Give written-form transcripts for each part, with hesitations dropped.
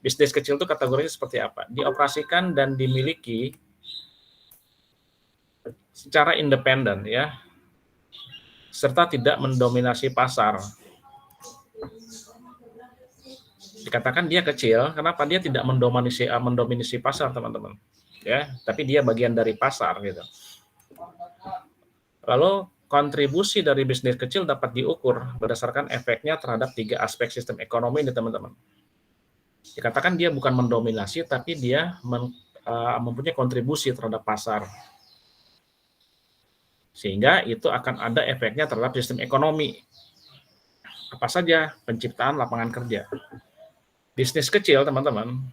Bisnis kecil itu kategorinya seperti apa? Dioperasikan dan dimiliki secara independen ya, serta tidak mendominasi pasar. Dikatakan dia kecil, kenapa? Dia tidak mendominasi pasar, teman-teman. Ya, tapi dia bagian dari pasar gitu. Lalu kontribusi dari bisnis kecil dapat diukur berdasarkan efeknya terhadap 3 aspek sistem ekonomi ini, teman-teman. Dikatakan dia bukan mendominasi, tapi dia mempunyai kontribusi terhadap pasar. Sehingga itu akan ada efeknya terhadap sistem ekonomi. Apa saja? Penciptaan lapangan kerja. Bisnis kecil, teman-teman,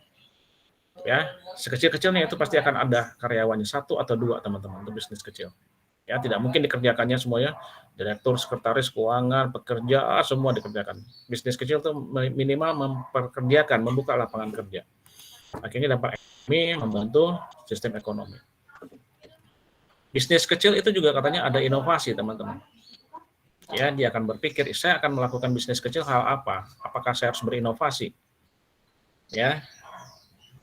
ya, sekecil-kecilnya itu pasti akan ada karyawannya 1 atau 2, teman-teman, untuk bisnis kecil. Ya, tidak mungkin dikerjakannya semuanya, direktur, sekretaris, keuangan, pekerja, semua dikerjakan. Bisnis kecil itu minimal mempekerjakan, membuka lapangan kerja. Akhirnya dampak ekonomi membantu sistem ekonomi. Bisnis kecil itu juga katanya ada inovasi, teman-teman. Ya, dia akan berpikir, saya akan melakukan bisnis kecil hal apa? Apakah saya harus berinovasi? Ya,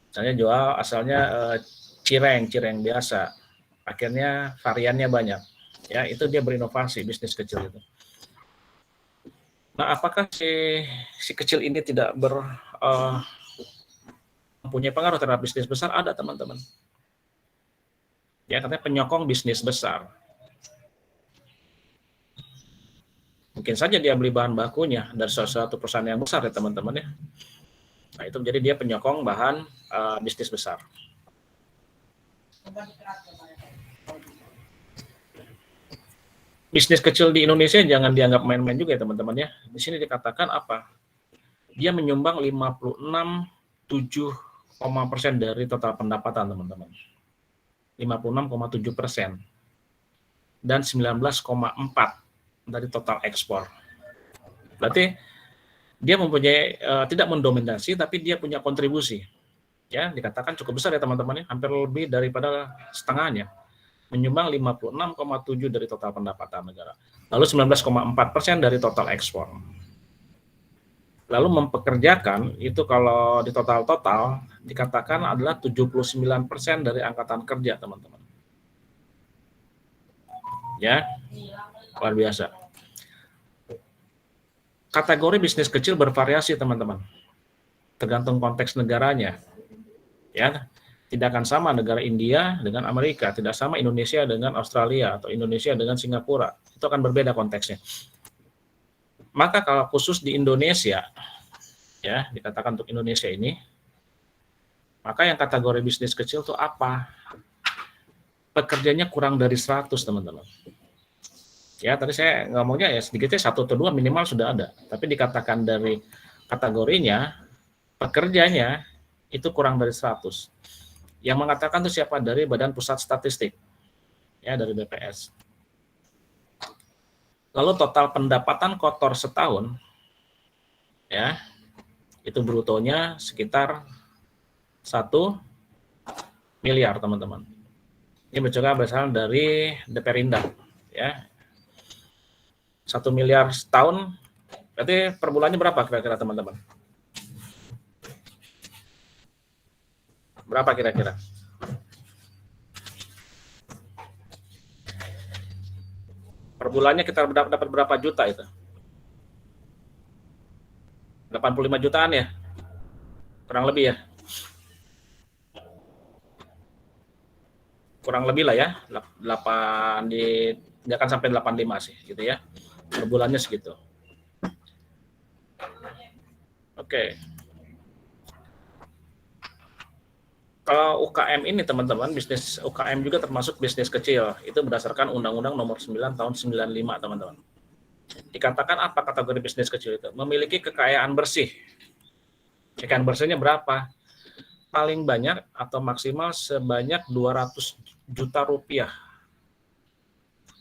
misalnya jual asalnya cireng biasa, akhirnya variannya banyak. Ya, itu dia berinovasi, bisnis kecil itu. Nah, apakah si kecil ini tidak mempunyai pengaruh terhadap bisnis besar? Ada, teman-teman. Ya, katanya penyokong bisnis besar. Mungkin saja dia beli bahan bakunya dari suatu perusahaan yang besar ya, teman-teman ya. Nah, itu menjadi dia penyokong bahan bisnis besar. Bisnis kecil di Indonesia jangan dianggap main-main juga ya, teman-teman ya. Di sini dikatakan apa? Dia menyumbang 56,7% dari total pendapatan, teman-teman. 56,7% dan 19,4% dari total ekspor. Berarti dia mempunyai tidak mendominasi, tapi dia punya kontribusi. Ya, dikatakan cukup besar ya, teman-teman ya, hampir lebih daripada setengahnya. Menyumbang 56,7% dari total pendapatan negara. Lalu 19,4% dari total ekspor. Lalu mempekerjakan itu kalau di total dikatakan adalah 79% dari angkatan kerja, teman-teman. Ya, luar biasa. Kategori bisnis kecil bervariasi, teman-teman. Tergantung konteks negaranya. Ya, tidak akan sama negara India dengan Amerika, tidak sama Indonesia dengan Australia atau Indonesia dengan Singapura. Itu akan berbeda konteksnya. Maka kalau khusus di Indonesia, ya, dikatakan untuk Indonesia ini, maka yang kategori bisnis kecil itu apa? Pekerjanya kurang dari 100, teman-teman. Ya, tadi saya ngomongnya ya sedikitnya 1 atau 2 minimal sudah ada. Tapi dikatakan dari kategorinya, pekerjanya itu kurang dari 100. Yang mengatakan itu siapa? Dari Badan Pusat Statistik. Ya, dari BPS. Lalu total pendapatan kotor setahun, ya, itu brutonya sekitar 1 miliar, teman-teman. Ini berasal dari Deperindak, ya. 1 miliar setahun, berarti per bulannya berapa kira-kira, teman-teman? Berapa kira-kira? Per bulannya kita dapat berapa juta itu? 85 jutaan ya? Kurang lebih ya? Kurang lebih lah ya, 8 nggak akan sampai 85 sih, gitu ya. Per bulannya segitu. Oke. Kalau UKM ini, teman-teman, bisnis UKM juga termasuk bisnis kecil. Itu berdasarkan Undang-Undang Nomor 9 Tahun 95, teman-teman. Dikatakan apa kategori bisnis kecil itu? Memiliki kekayaan bersih. Kekayaan bersihnya berapa? Paling banyak atau maksimal sebanyak 200 juta rupiah.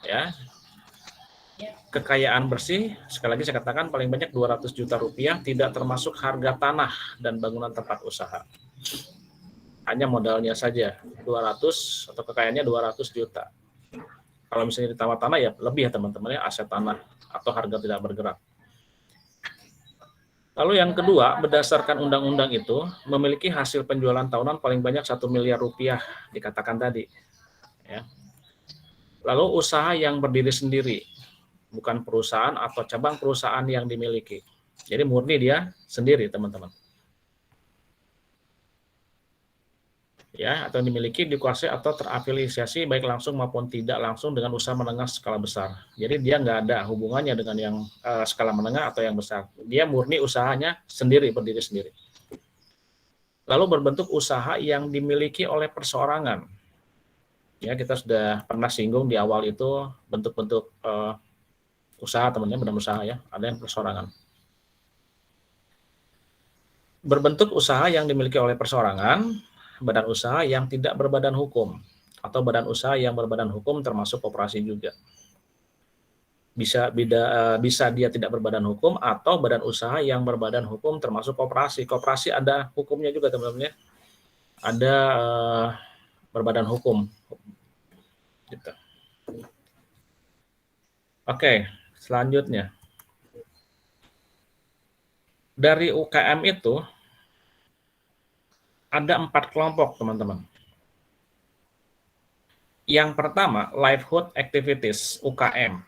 Ya. Kekayaan bersih, sekali lagi saya katakan paling banyak 200 juta rupiah, tidak termasuk harga tanah dan bangunan tempat usaha. Hanya modalnya saja 200 atau kekayaannya 200 juta. Kalau misalnya ditambah tanah ya lebih ya, teman-teman ya, aset tanah atau harga tidak bergerak. Lalu yang kedua, berdasarkan undang-undang itu, memiliki hasil penjualan tahunan paling banyak 1 miliar rupiah, dikatakan tadi. Ya. Lalu usaha yang berdiri sendiri, bukan perusahaan atau cabang perusahaan yang dimiliki. Jadi murni dia sendiri, teman-teman. Ya, atau dimiliki, dikuasai atau terafiliasi baik langsung maupun tidak langsung dengan usaha menengah skala besar. Jadi dia nggak ada hubungannya dengan yang skala menengah atau yang besar. Dia murni usahanya sendiri, berdiri sendiri. Lalu berbentuk usaha yang dimiliki oleh perseorangan. Ya, kita sudah pernah singgung di awal itu bentuk-bentuk usaha, teman-teman, badan usaha ya, ada yang perseorangan. Berbentuk usaha yang dimiliki oleh perseorangan, badan usaha yang tidak berbadan hukum, atau badan usaha yang berbadan hukum termasuk koperasi juga. Bisa dia tidak berbadan hukum atau badan usaha yang berbadan hukum termasuk koperasi. Koperasi ada hukumnya juga, teman-teman ya. Ada berbadan hukum. Gitu. Oke, selanjutnya. Dari UKM itu ada 4 kelompok, teman-teman. Yang pertama, livelihood activities, UKM.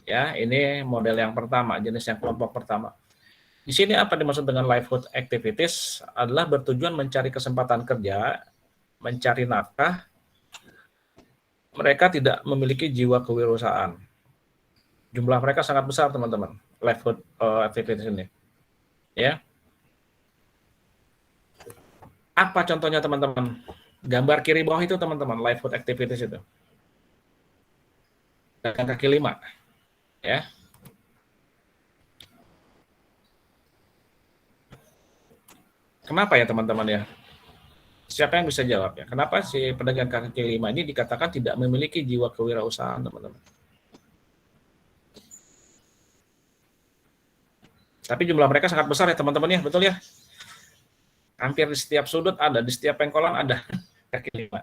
Ya, ini model yang pertama, jenis yang kelompok pertama. Di sini apa dimaksud dengan livelihood activities? Adalah bertujuan mencari kesempatan kerja, mencari nafkah. Mereka tidak memiliki jiwa kewirausahaan. Jumlah mereka sangat besar, teman-teman. Livelihood activities ini. Ya. Apa contohnya, teman-teman? Gambar kiri bawah itu, teman-teman, livelihood activities itu. Dagang kaki lima. Ya. Kenapa ya, teman-teman ya? Siapa yang bisa jawab ya? Kenapa si pedagang kaki lima ini dikatakan tidak memiliki jiwa kewirausahaan, teman-teman? Tapi jumlah mereka sangat besar ya, teman-teman ya, betul ya? Hampir di setiap sudut ada, di setiap pengkolan ada kaki lima.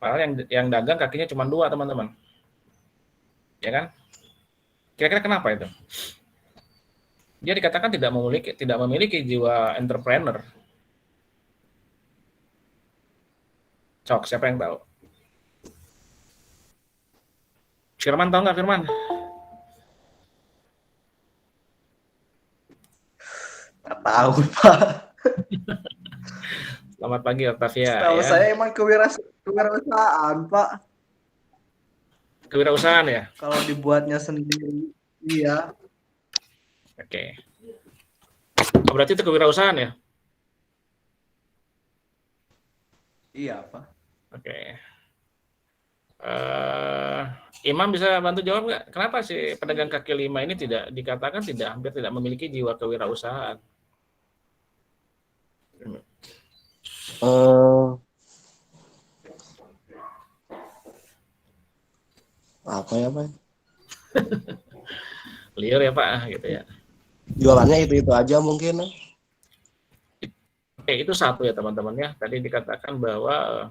Padahal yang dagang kakinya cuma 2, teman-teman. Ya kan? Kira-kira kenapa itu? Dia dikatakan tidak memiliki jiwa entrepreneur. Cok, siapa yang tahu? Firman tahu nggak, Firman? Nggak tahu, Pak. Selamat pagi, Octavia. Setahu Ya. saya emang kewirausahaan, Pak. Kewirausahaan ya? Kalau dibuatnya sendiri, iya. Oke. Oh, berarti itu kewirausahaan ya? Iya, Pak. Oke. Imam bisa bantu jawab nggak? Kenapa si pedagang kaki lima ini tidak dikatakan hampir tidak memiliki jiwa kewirausahaan? Apa ya, Pak? Liar ya, Pak, gitu ya. Jualannya itu aja mungkin. Oke, itu satu ya, teman-teman ya. Tadi dikatakan bahwa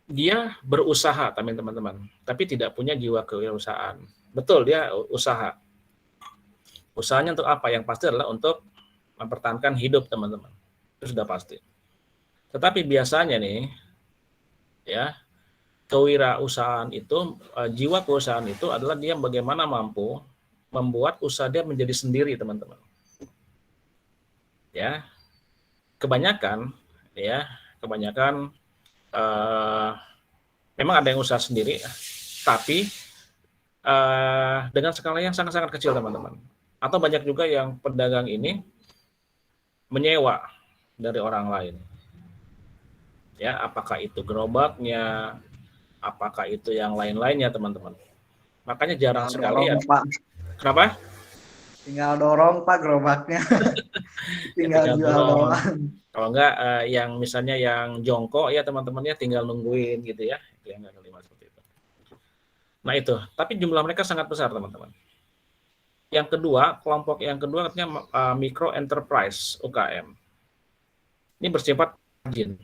dia berusaha, teman-teman, tapi tidak punya jiwa kewirausahaan. Betul, dia usaha. Usahanya untuk apa? Yang pasti adalah untuk mempertahankan hidup, teman-teman. Itu sudah pasti. Tetapi biasanya nih, ya, kewirausahaan itu, jiwa kewirausahaan itu adalah dia bagaimana mampu membuat usaha dia menjadi sendiri, teman-teman. Ya, kebanyakan memang ada yang usaha sendiri, tapi dengan skala yang sangat-sangat kecil, teman-teman. Atau banyak juga yang pedagang ini menyewa dari orang lain. Ya, apakah itu gerobaknya, apakah itu yang lain-lainnya, teman-teman. Makanya jarang sekali ya. Pak. Kenapa? Tinggal dorong, Pak, gerobaknya. Tinggal jual doang. Kalau enggak yang misalnya yang jongkok ya, teman-teman ya, tinggal nungguin gitu ya. Itu yang kaki lima seperti itu. Nah itu, tapi jumlah mereka sangat besar, teman-teman. Yang kedua, kelompok yang kedua katanya micro enterprise, UKM. Ini bersifat margin.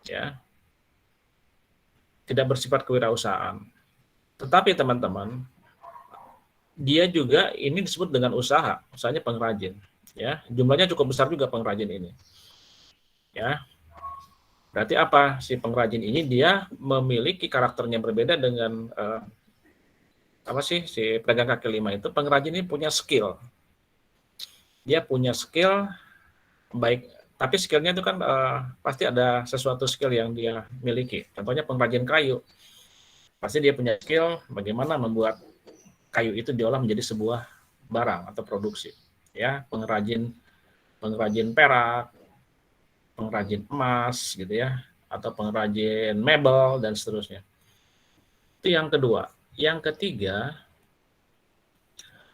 Ya. Tidak bersifat kewirausahaan. Tetapi teman-teman, dia juga ini disebut dengan usahanya pengrajin, ya. Jumlahnya cukup besar juga pengrajin ini. Ya. Berarti apa? Si pengrajin ini dia memiliki karakternya berbeda dengan si pedagang kaki lima itu. Pengrajin ini punya skill. Dia punya skill baik, tapi skillnya itu kan pasti ada sesuatu skill yang dia miliki. Contohnya pengrajin kayu. Pasti dia punya skill bagaimana membuat kayu itu diolah menjadi sebuah barang atau produksi. Ya, pengrajin perak, pengrajin emas gitu ya, atau pengrajin mebel dan seterusnya. Itu yang kedua. Yang ketiga,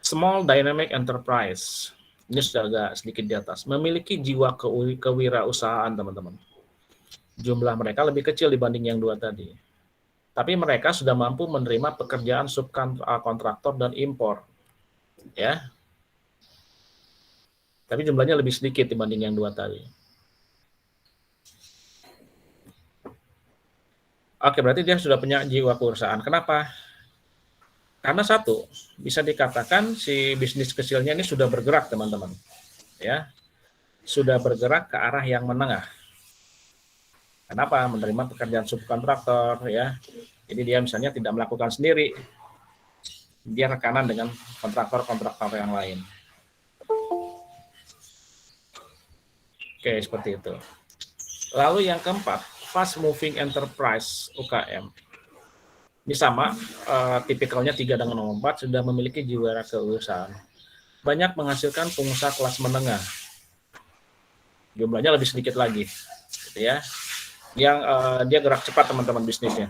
small dynamic enterprise. Ini sudah agak sedikit di atas. Memiliki jiwa kewirausahaan, teman-teman. Jumlah mereka lebih kecil dibanding yang dua tadi. Tapi mereka sudah mampu menerima pekerjaan subkontraktor dan impor. Ya. Tapi jumlahnya lebih sedikit dibanding yang dua tadi. Oke, berarti dia sudah punya jiwa kewirausahaan. Kenapa? Karena satu, bisa dikatakan si bisnis kecilnya ini sudah bergerak, teman-teman. Ya. Sudah bergerak ke arah yang menengah. Kenapa? Menerima pekerjaan subkontraktor, ya. Jadi dia misalnya tidak melakukan sendiri. Dia rekanan dengan kontraktor-kontraktor yang lain. Oke, seperti itu. Lalu yang keempat, fast moving enterprise UKM. Ini sama, tipikalnya 3 dengan 4 sudah memiliki jiwa kewirausahaan. Banyak menghasilkan pengusaha kelas menengah. Jumlahnya lebih sedikit lagi, gitu ya. Yang dia gerak cepat, teman-teman, bisnisnya.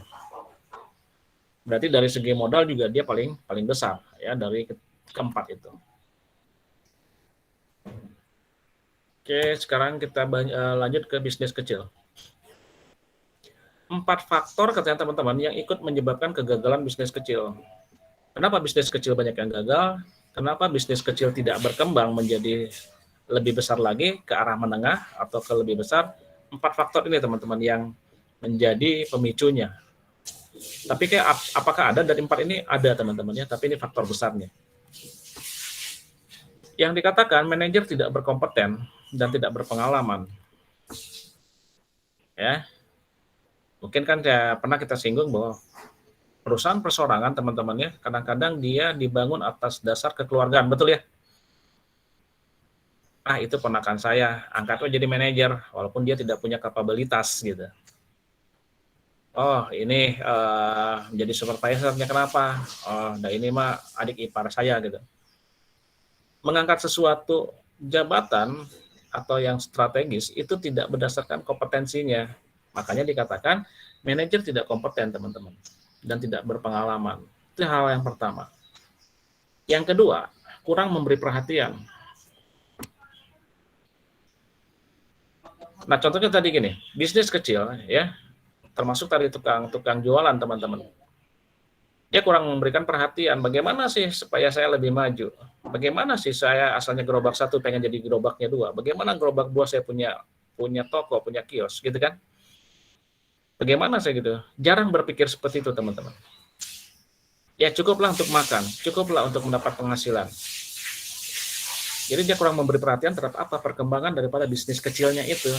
Berarti dari segi modal juga dia paling besar, ya, dari keempat itu. Oke, sekarang kita lanjut ke bisnis kecil. 4 faktor katanya teman-teman yang ikut menyebabkan kegagalan bisnis kecil. Kenapa bisnis kecil banyak yang gagal? Kenapa bisnis kecil tidak berkembang menjadi lebih besar lagi ke arah menengah atau ke lebih besar? 4 faktor ini teman-teman yang menjadi pemicunya. Tapi apakah ada dari 4 ini? Ada teman-teman ya, tapi ini faktor besarnya. Yang dikatakan manajer tidak berkompeten dan tidak berpengalaman. Ya. Mungkin kan pernah kita singgung bahwa perusahaan persorangan teman-teman ya, kadang-kadang dia dibangun atas dasar kekeluargaan, betul ya? Itu ponakan saya, angkatnya jadi manajer walaupun dia tidak punya kapabilitas gitu. Oh, ini menjadi supervisornya kenapa? Oh, ini mah adik ipar saya gitu. Mengangkat sesuatu jabatan atau yang strategis itu tidak berdasarkan kompetensinya. Makanya dikatakan manajer tidak kompeten, teman-teman, dan tidak berpengalaman. Itu hal yang pertama. Yang kedua, kurang memberi perhatian. Nah, contohnya tadi gini, bisnis kecil ya, termasuk tadi tukang jualan, teman-teman. Dia kurang memberikan perhatian, bagaimana sih supaya saya lebih maju? Bagaimana sih saya asalnya gerobak 1 pengen jadi gerobaknya 2? Bagaimana gerobak 2 saya punya toko, punya kios, gitu kan? Bagaimana saya gitu? Jarang berpikir seperti itu, teman-teman. Ya cukuplah untuk makan, cukuplah untuk mendapat penghasilan. Jadi dia kurang memberi perhatian terhadap apa perkembangan daripada bisnis kecilnya itu.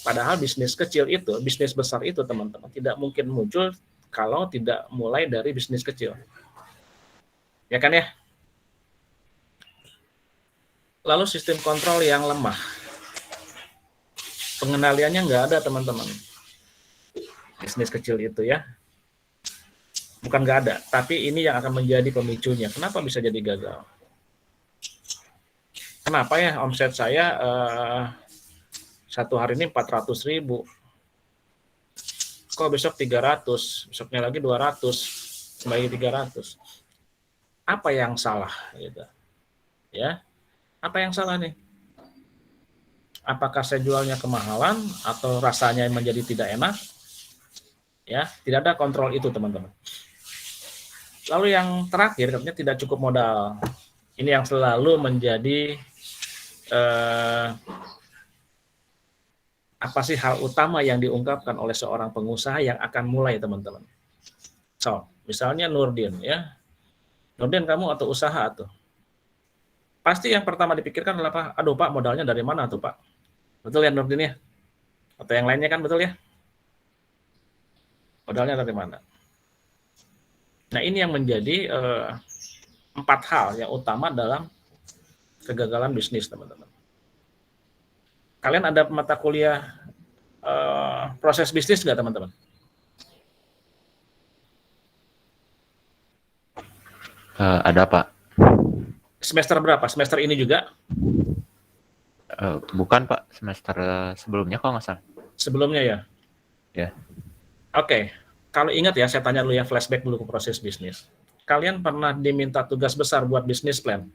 Padahal bisnis kecil itu, bisnis besar itu, teman-teman, tidak mungkin muncul kalau tidak mulai dari bisnis kecil. Ya kan ya? Lalu sistem kontrol yang lemah. Pengendaliannya nggak ada, teman-teman. Bisnis kecil itu ya. Bukan nggak ada, tapi ini yang akan menjadi pemicunya. Kenapa bisa jadi gagal? Kenapa ya omset saya satu hari ini 400.000, kok besok 300, besoknya lagi 200, kembali 300. Apa yang salah gitu? Ya. Apa yang salah nih? Apakah saya jualnya kemahalan atau rasanya menjadi tidak enak? Ya, tidak ada kontrol itu, teman-teman. Lalu yang terakhir katanya tidak cukup modal. Ini yang selalu menjadi apa sih hal utama yang diungkapkan oleh seorang pengusaha yang akan mulai, teman-teman. So, misalnya Nurdin ya. Nurdin, kamu atau usaha tuh. Pasti yang pertama dipikirkan adalah apa? Aduh Pak, modalnya dari mana tuh Pak? Betul ya Nurdin ya? Atau yang lainnya kan betul ya? Modalnya dari mana? Nah ini yang menjadi 4 hal yang utama dalam kegagalan bisnis teman-teman. Kalian ada mata kuliah proses bisnis nggak teman-teman? Ada Pak. Semester berapa? Semester ini juga? Bukan Pak, semester sebelumnya kok nggak salah. Sebelumnya ya? Ya. Oke, kalau ingat ya, saya tanya dulu ya, flashback dulu ke proses bisnis. Kalian pernah diminta tugas besar buat bisnis plan?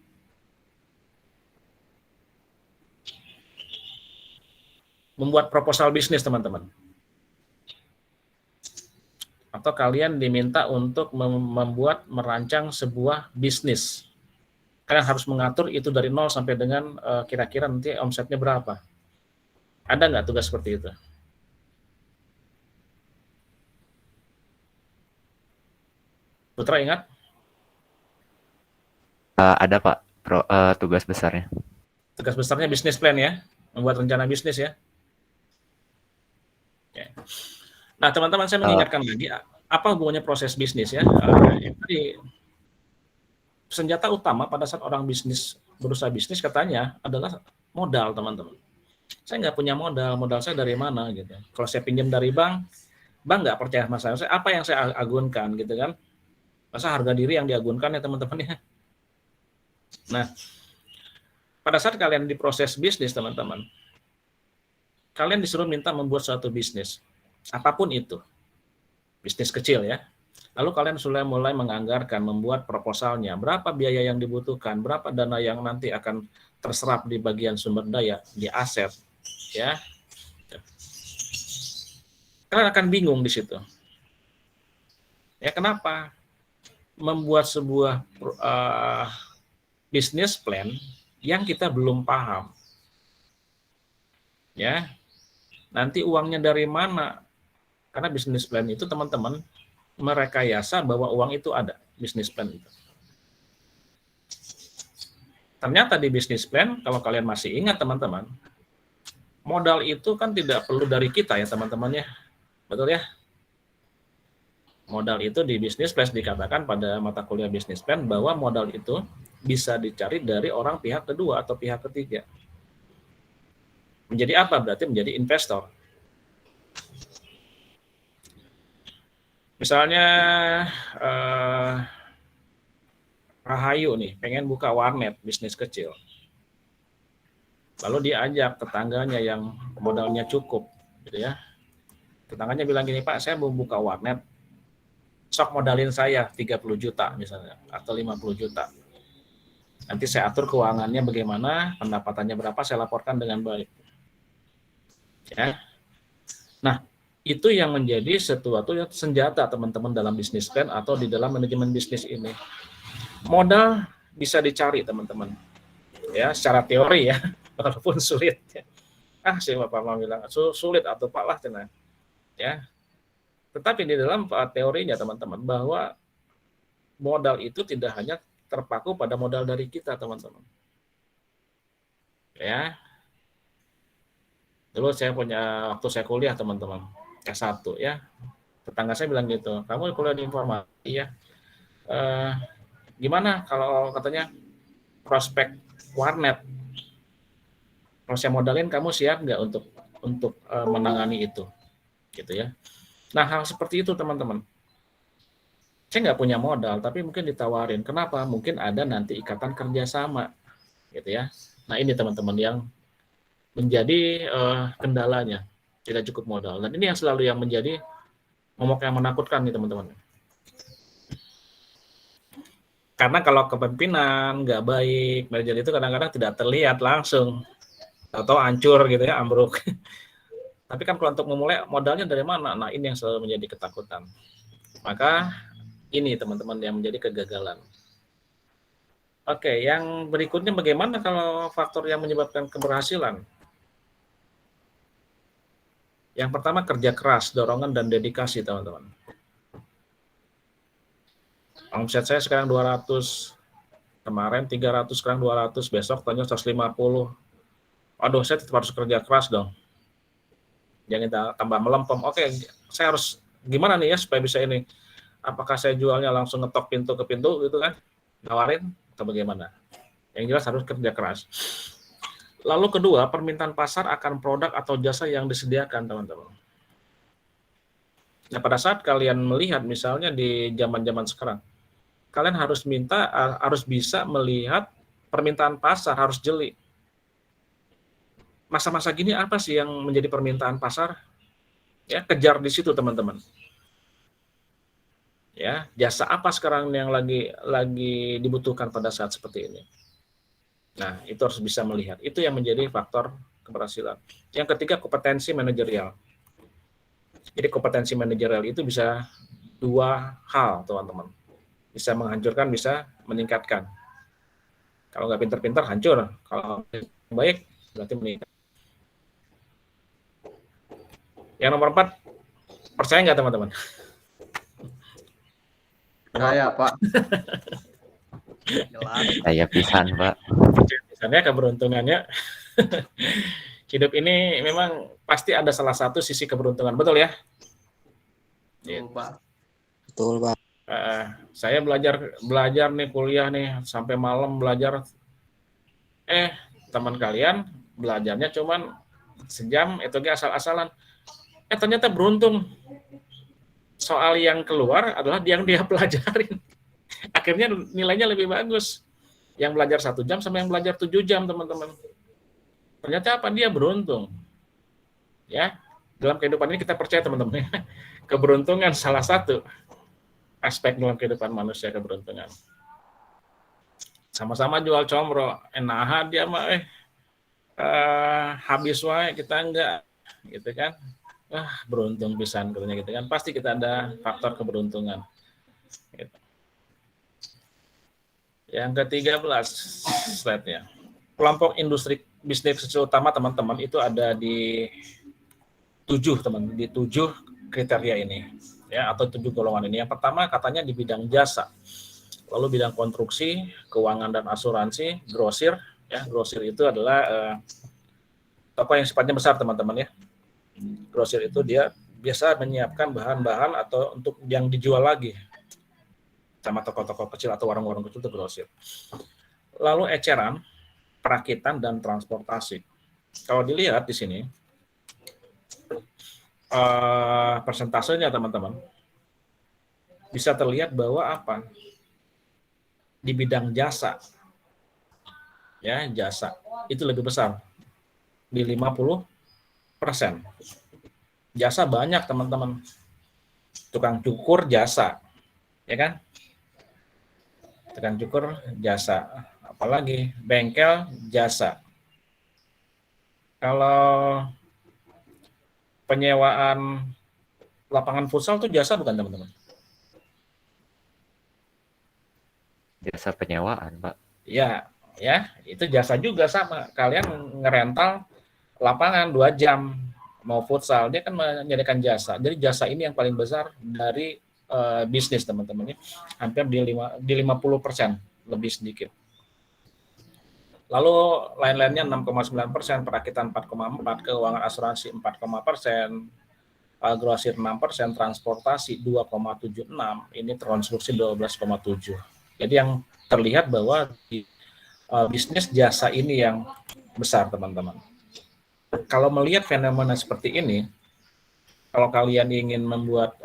Membuat proposal bisnis teman-teman? Atau kalian diminta untuk merancang sebuah bisnis? Kalian harus mengatur itu dari nol sampai dengan kira-kira nanti omsetnya berapa. Ada nggak tugas seperti itu? Putra ingat? Ada Pak, tugas besarnya. Tugas besarnya bisnis plan ya, membuat rencana bisnis ya. Oke. Nah teman-teman saya mengingatkan lagi, apa hubungannya proses bisnis ya? Jadi, senjata utama pada saat orang bisnis berusaha bisnis katanya adalah modal teman-teman. Saya nggak punya modal saya dari mana gitu. Kalau saya pinjam dari bank nggak percaya sama saya. Apa yang saya agunkan gitu kan? Masa harga diri yang diagunkan ya teman-teman ya. Nah, pada saat kalian di proses bisnis teman-teman, kalian disuruh minta membuat suatu bisnis, apapun itu, bisnis kecil ya. Lalu kalian sudah mulai menganggarkan, membuat proposalnya, berapa biaya yang dibutuhkan, berapa dana yang nanti akan terserap di bagian sumber daya, di aset, ya. Kalian akan bingung di situ. Ya kenapa? Membuat sebuah bisnis plan yang kita belum paham. Ya. Nanti uangnya dari mana? Karena bisnis plan itu teman-teman merekayasa bahwa uang itu ada, bisnis plan itu. Ternyata di bisnis plan, kalau kalian masih ingat teman-teman, modal itu kan tidak perlu dari kita ya teman-teman ya. Betul ya? Modal itu di bisnis plan dikatakan pada mata kuliah bisnis plan bahwa modal itu bisa dicari dari orang pihak kedua atau pihak ketiga. Menjadi apa? Berarti menjadi investor. Misalnya Rahayu nih pengen buka warnet bisnis kecil, lalu dia ajak tetangganya yang modalnya cukup, gitu ya. Tetangganya bilang gini, Pak, saya mau buka warnet, sok modalin saya 30 juta misalnya atau 50 juta. Nanti saya atur keuangannya bagaimana, pendapatannya berapa, saya laporkan dengan baik. Ya. Nah, itu yang menjadi sesuatu yang senjata teman-teman dalam bisnis plan atau di dalam manajemen bisnis ini. Modal bisa dicari teman-teman, ya secara teori ya, walaupun sulit. Ya. Si Bapak mau bilang sulit atau Pak lah tenang, ya. Tetapi di dalam teorinya teman-teman bahwa modal itu tidak hanya terpaku pada modal dari kita teman-teman. Ya. Dulu saya punya waktu saya kuliah teman-teman. S1 ya, tetangga saya bilang gitu, kamu kuliah di informasi ya, gimana kalau katanya prospek warnet, kalau saya modalin kamu siap nggak untuk menangani itu, gitu ya. Nah hal seperti itu teman-teman, saya nggak punya modal tapi mungkin ditawarin, kenapa? Mungkin ada nanti ikatan kerjasama, gitu ya. Nah ini teman-teman yang menjadi kendalanya. Tidak cukup modal. Dan ini yang selalu yang menjadi momok yang menakutkan nih teman-teman. Karena kalau kepemimpinan nggak baik, manajer itu kadang-kadang tidak terlihat langsung atau hancur gitu ya, ambruk. Tapi kan kalau untuk memulai modalnya dari mana? Nah ini yang selalu menjadi ketakutan. Maka ini teman-teman yang menjadi kegagalan. Oke, yang berikutnya bagaimana kalau faktor yang menyebabkan keberhasilan? Yang pertama kerja keras, dorongan dan dedikasi teman-teman. Omset saya sekarang 200, kemarin 300, sekarang 200, besok tanya 150. Aduh, saya tetap harus kerja keras dong. Jangan tambah melempem. Oke, saya harus gimana nih ya supaya bisa ini? Apakah saya jualnya langsung ngetok pintu ke pintu gitu kan? Nawarin atau bagaimana? Yang jelas harus kerja keras. Lalu kedua, permintaan pasar akan produk atau jasa yang disediakan, teman-teman. Nah, pada saat kalian melihat misalnya di zaman-zaman sekarang, kalian harus bisa melihat permintaan pasar, harus jeli. Masa-masa gini apa sih yang menjadi permintaan pasar? Ya, kejar di situ, teman-teman. Ya, jasa apa sekarang yang lagi dibutuhkan pada saat seperti ini? Nah, itu harus bisa melihat. Itu yang menjadi faktor keberhasilan. Yang ketiga, kompetensi manajerial. Jadi kompetensi manajerial itu bisa dua hal, teman-teman. Bisa menghancurkan, bisa meningkatkan. Kalau nggak pintar-pintar, hancur. Kalau baik, berarti meningkat. Yang nomor 4, percaya nggak teman-teman? Percaya, Pak. Jelas. Saya pisan, Pak. Misalnya keberuntungannya, hidup ini memang pasti ada salah satu sisi keberuntungan, betul ya? Betul, Pak. Betul, Pak. Saya belajar nih, kuliah nih, sampai malam belajar. Teman kalian belajarnya cuman sejam, itu asal-asalan. Ternyata beruntung. Soal yang keluar adalah yang dia pelajarin. Akhirnya nilainya lebih bagus. Yang belajar 1 jam sama yang belajar 7 jam, teman-teman. Ternyata apa? Dia beruntung. Ya, dalam kehidupan ini kita percaya, teman-teman. Keberuntungan salah satu aspek dalam kehidupan manusia, keberuntungan. Sama-sama jual combro, nah dia mah habis wae, kita enggak, gitu kan. Beruntung pisan katanya gitu kan. Pasti kita ada faktor keberuntungan. Gitu. Yang ke-13 slide-nya. Kelompok industri bisnis utama teman-teman itu ada di 7 kriteria ini ya, atau 7 golongan ini. Yang pertama katanya di bidang jasa. Lalu bidang konstruksi, keuangan dan asuransi, grosir ya. Grosir itu adalah toko yang sifatnya besar, teman-teman ya. Grosir itu dia biasa menyiapkan bahan-bahan atau untuk yang dijual lagi sama toko-toko kecil atau warung-warung kecil, itu grosir. Lalu eceran, perakitan dan transportasi. Kalau dilihat di sini persentasenya, teman-teman, bisa terlihat bahwa apa? Di bidang jasa. Ya, jasa itu lebih besar di 50%. Jasa banyak, teman-teman. Tukang cukur jasa, ya kan? Tukang cukur jasa. Apalagi bengkel jasa. Kalau penyewaan lapangan futsal itu jasa bukan, teman-teman? Jasa penyewaan, Pak. Ya, itu jasa juga sama. Kalian ngerental lapangan 2 jam mau futsal, dia kan menyediakan jasa. Jadi jasa ini yang paling besar dari bisnis, teman-teman. Hampir di 50%, lebih sedikit. Lalu lain-lainnya 6,9%, perakitan 4,4%, keuangan asuransi 4,%, grosir 6%, transportasi 2,76%, ini konstruksi 12,7%. Jadi yang terlihat bahwa di bisnis jasa ini yang besar, teman-teman. Kalau melihat fenomena seperti ini, kalau kalian ingin membuat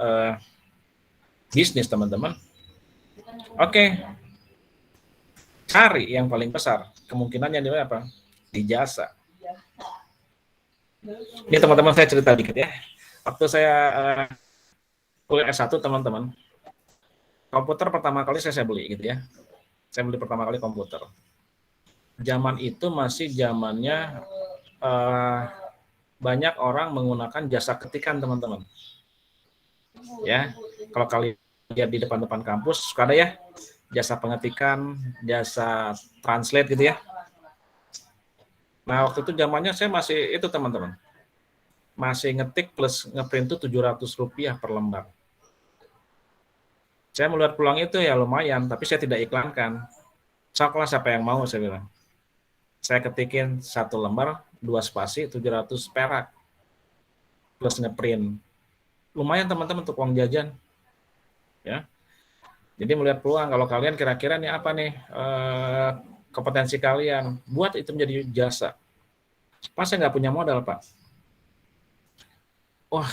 bisnis, teman-teman, oke, cari yang paling besar. Kemungkinannya di apa? Di jasa. Ini, teman-teman, saya cerita dikit ya. Waktu saya kuliah S1, teman-teman, komputer pertama kali saya beli gitu ya. Saya beli pertama kali komputer. Zaman itu masih zamannya banyak orang menggunakan jasa ketikan, teman-teman. Ya, kalau kalian lihat di depan-depan kampus suka ada ya jasa pengetikan, jasa translate gitu ya. Nah, waktu itu zamannya saya masih itu, teman-teman. Masih ngetik plus ngeprint itu Rp700 per lembar. Saya melihat peluang itu ya lumayan, tapi saya tidak iklankan. Soklah siapa yang mau, saya bilang. Saya ketikin 1 lembar, 2 spasi, 700 perak. Plus ngeprint. Lumayan teman-teman untuk uang jajan. Ya. Jadi melihat peluang, kalau kalian kira-kira nih apa nih kompetensi kalian, buat itu menjadi jasa. Pak, saya nggak punya modal, Pak. Wah,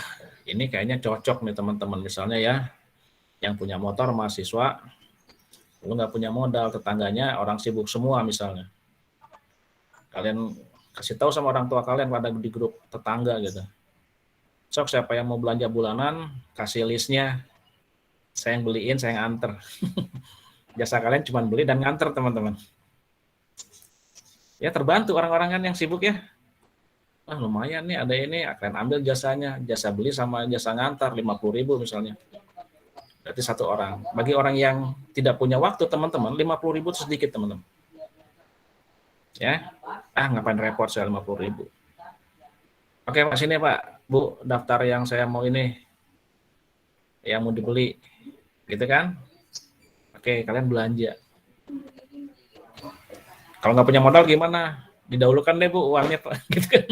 ini kayaknya cocok nih teman-teman. Misalnya ya, yang punya motor mahasiswa, lu nggak punya modal, tetangganya orang sibuk semua misalnya. Kalian kasih tahu sama orang tua kalian pada di grup tetangga gitu. Sok siapa yang mau belanja bulanan, kasih listnya. Saya yang beliin, saya yang anter. Jasa kalian cuma beli dan nganter teman-teman. Ya terbantu orang-orang kan yang sibuk ya. Wah lumayan nih ada ini, kalian ambil jasanya. Jasa beli sama jasa ngantar 50.000 misalnya. Berarti 1 orang. Bagi orang yang tidak punya waktu teman-teman, 50.000 itu sedikit teman-teman. Ya, ngapain repot saya 50.000. Oke Pak, sini Pak, Bu, daftar yang saya mau ini, yang mau dibeli, gitu kan? Oke, kalian belanja. Kalau nggak punya modal gimana? Didahulukan deh Bu uangnya Pak, gitu kan?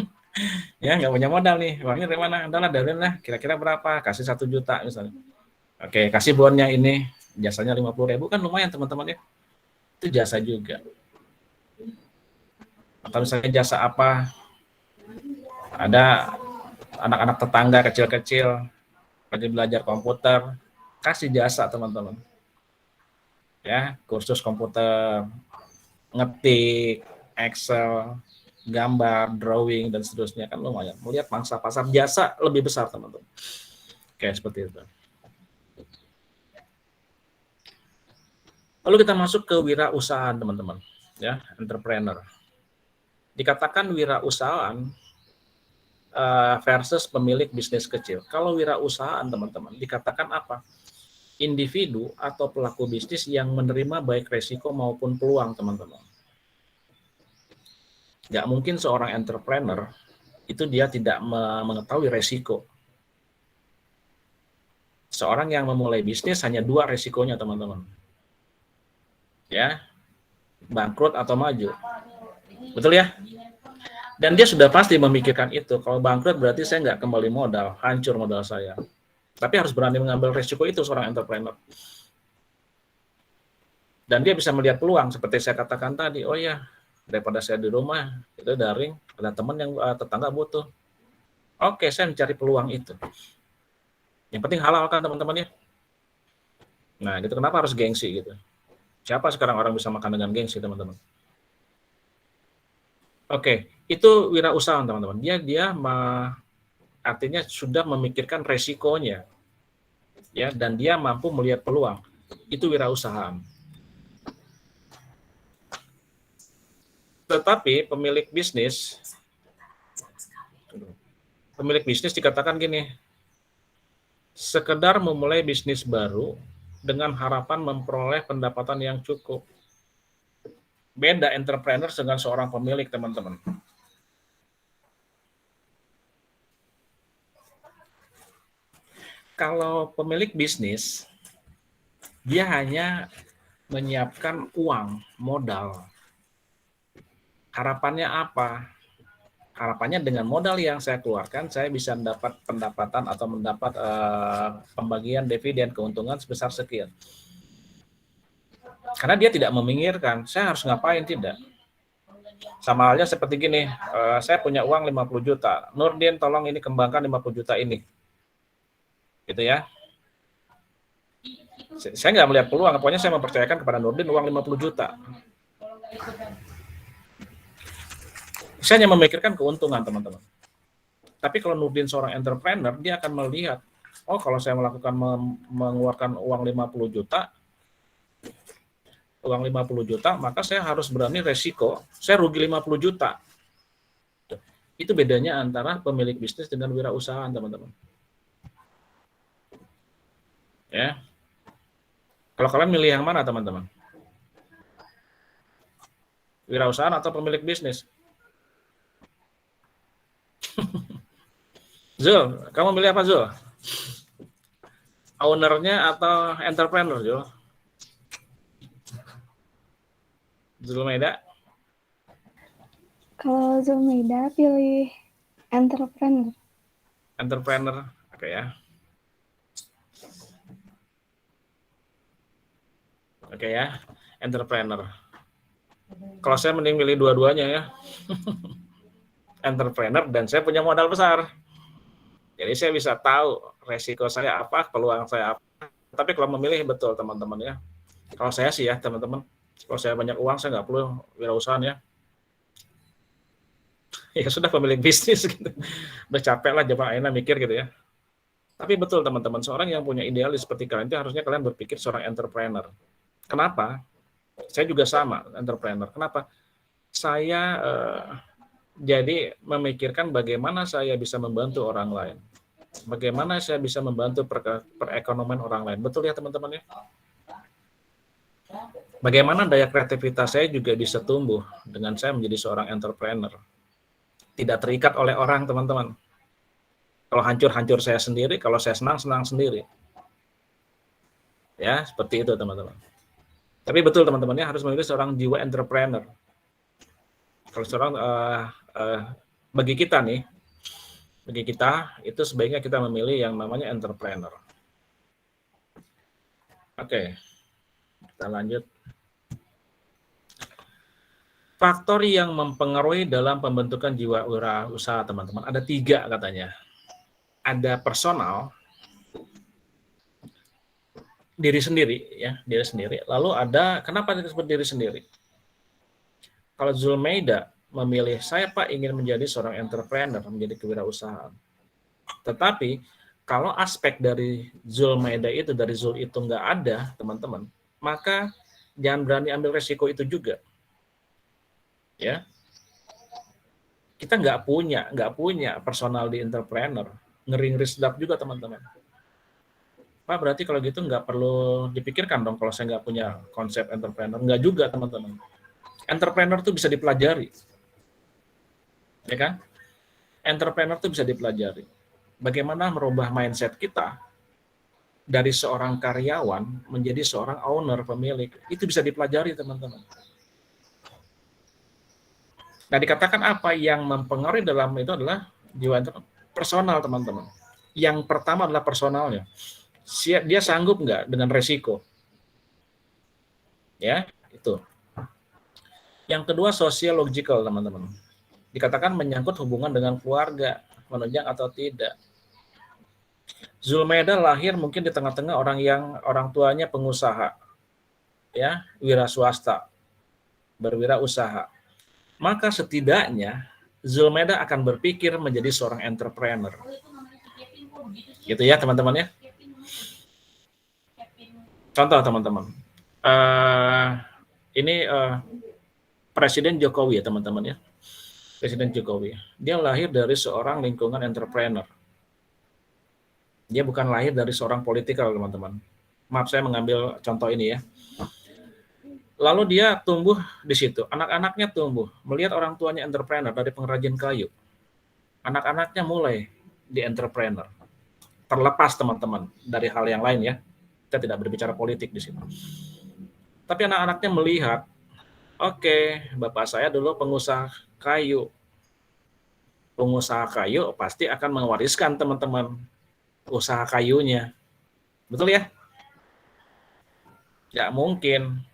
Ya nggak punya modal nih, uangnya dari mana? Adalah dahuluin lah, kira-kira berapa? Kasih 1 juta misalnya. Oke, kasih bonnya ini, jasanya 50.000 kan lumayan teman-teman ya. Itu jasa juga. Atau misalnya jasa apa? Ada anak-anak tetangga kecil-kecil lagi belajar komputer, kasih jasa teman-teman. Ya, kursus komputer, ngetik, Excel, gambar, drawing dan seterusnya kan lumayan. Melihat pangsa pasar jasa lebih besar teman-teman. Oke, seperti itu. Lalu kita masuk ke wirausahaan teman-teman, ya, entrepreneur. Dikatakan wirausahaan versus pemilik bisnis kecil. Kalau wirausahaan teman-teman dikatakan apa? Individu atau pelaku bisnis yang menerima baik resiko maupun peluang teman-teman. Nggak mungkin seorang entrepreneur itu dia tidak mengetahui resiko. Seorang yang memulai bisnis hanya 2 resikonya teman-teman. Ya, bangkrut atau maju. Betul ya? Dan dia sudah pasti memikirkan itu. Kalau bangkrut berarti saya nggak kembali modal, hancur modal saya. Tapi harus berani mengambil resiko itu seorang entrepreneur. Dan dia bisa melihat peluang, seperti saya katakan tadi. Oh ya, daripada saya di rumah, itu daring, ada teman yang tetangga butuh. Oke, saya mencari peluang itu. Yang penting halal kan teman-teman ya. Nah, gitu kenapa harus gengsi gitu. Siapa sekarang orang bisa makan dengan gengsi teman-teman? Oke, itu wirausaha teman-teman. Dia artinya sudah memikirkan resikonya, ya, dan dia mampu melihat peluang. Itu wirausaha. Tetapi pemilik bisnis dikatakan gini, sekedar memulai bisnis baru dengan harapan memperoleh pendapatan yang cukup. Beda entrepreneur dengan seorang pemilik, teman-teman. Kalau pemilik bisnis, dia hanya menyiapkan uang, modal. Harapannya apa? Harapannya dengan modal yang saya keluarkan, saya bisa mendapat pendapatan atau mendapat pembagian dividen keuntungan sebesar sekian. Karena dia tidak memikirkan, saya harus ngapain, tidak. Sama halnya seperti gini, saya punya uang 50 juta, Nurdin tolong ini kembangkan 50 juta ini. Gitu ya. Saya nggak melihat peluang, pokoknya saya mempercayakan kepada Nurdin uang 50 juta. Saya hanya memikirkan keuntungan, teman-teman. Tapi kalau Nurdin seorang entrepreneur, dia akan melihat, oh kalau saya mengeluarkan uang 50 juta, maka saya harus berani resiko, saya rugi 50 juta. Itu bedanya antara pemilik bisnis dengan wirausahaan, teman-teman. Ya. Kalau kalian milih yang mana, teman-teman? Wirausahaan atau pemilik bisnis? Zul, kamu milih apa, Zul? Ownernya atau entrepreneur, Jo? Zulmaida? Kalau Zulmaida pilih entrepreneur. Entrepreneur, oke ya. Oke ya, entrepreneur. Kalau saya mending pilih dua-duanya ya. Entrepreneur dan saya punya modal besar. Jadi saya bisa tahu resiko saya apa, peluang saya apa. Tapi kalau memilih betul teman-teman ya. Kalau saya sih ya teman-teman, kalau saya banyak uang saya nggak perlu wirausahaan ya. Ya sudah pemilik bisnis gitu. Udah capek lah coba Aina mikir gitu ya. Tapi betul teman-teman, seorang yang punya idealis seperti kalian itu harusnya kalian berpikir seorang entrepreneur. Kenapa? Saya juga sama entrepreneur. Kenapa? Saya jadi memikirkan bagaimana saya bisa membantu orang lain. Bagaimana saya bisa membantu perekonomian orang lain. Betul ya teman-teman ya? Bagaimana daya kreativitas saya juga bisa tumbuh dengan saya menjadi seorang entrepreneur. Tidak terikat oleh orang teman-teman. Kalau hancur-hancur saya sendiri, kalau saya senang-senang sendiri. Ya, seperti itu teman-teman. Tapi betul teman-teman ya, harus memiliki seorang jiwa entrepreneur. Kalau seorang bagi kita itu sebaiknya kita memilih yang namanya entrepreneur. Oke, kita lanjut. Faktor yang mempengaruhi dalam pembentukan jiwa wirausaha teman-teman ada 3 katanya. Ada personal, diri sendiri ya, diri sendiri. Lalu ada kenapa disebut diri sendiri? Kalau Zulmaida memilih saya Pak ingin menjadi seorang entrepreneur, menjadi kewirausahaan. Tetapi kalau aspek dari Zulmaida itu, dari Zul itu nggak ada teman-teman, maka jangan berani ambil resiko itu juga. Ya, kita nggak punya personal di entrepreneur, ngeri sedap juga teman-teman. Pak berarti kalau gitu nggak perlu dipikirkan dong kalau saya nggak punya konsep entrepreneur. Nggak juga teman-teman. Entrepreneur tuh bisa dipelajari, ya kan? Entrepreneur tuh bisa dipelajari. Bagaimana merubah mindset kita dari seorang karyawan menjadi seorang owner, pemilik, itu bisa dipelajari teman-teman. Nah dikatakan apa yang mempengaruhi dalam itu adalah jiwa personal teman-teman. Yang pertama adalah personalnya. Dia sanggup nggak dengan resiko? Ya, itu. Yang kedua sociological teman-teman. Dikatakan menyangkut hubungan dengan keluarga, menunjang atau tidak. Zulmaida lahir mungkin di tengah-tengah orang tuanya pengusaha, ya, wira swasta, berwirausaha. Maka setidaknya Zulmaida akan berpikir menjadi seorang entrepreneur. Gitu ya teman-teman ya. Contoh teman-teman. Ini Presiden Jokowi ya teman-teman ya. Presiden Jokowi. Dia lahir dari seorang lingkungan entrepreneur. Dia bukan lahir dari seorang politikal teman-teman. Maaf saya mengambil contoh ini ya. Lalu dia tumbuh di situ. Anak-anaknya tumbuh melihat orang tuanya entrepreneur dari pengrajin kayu. Anak-anaknya mulai di entrepreneur. Terlepas teman-teman dari hal yang lain ya. Kita tidak berbicara politik di sini. Tapi anak-anaknya melihat, oke, bapak saya dulu pengusaha kayu. Pengusaha kayu pasti akan mewariskan teman-teman usaha kayunya. Betul ya? Ya mungkin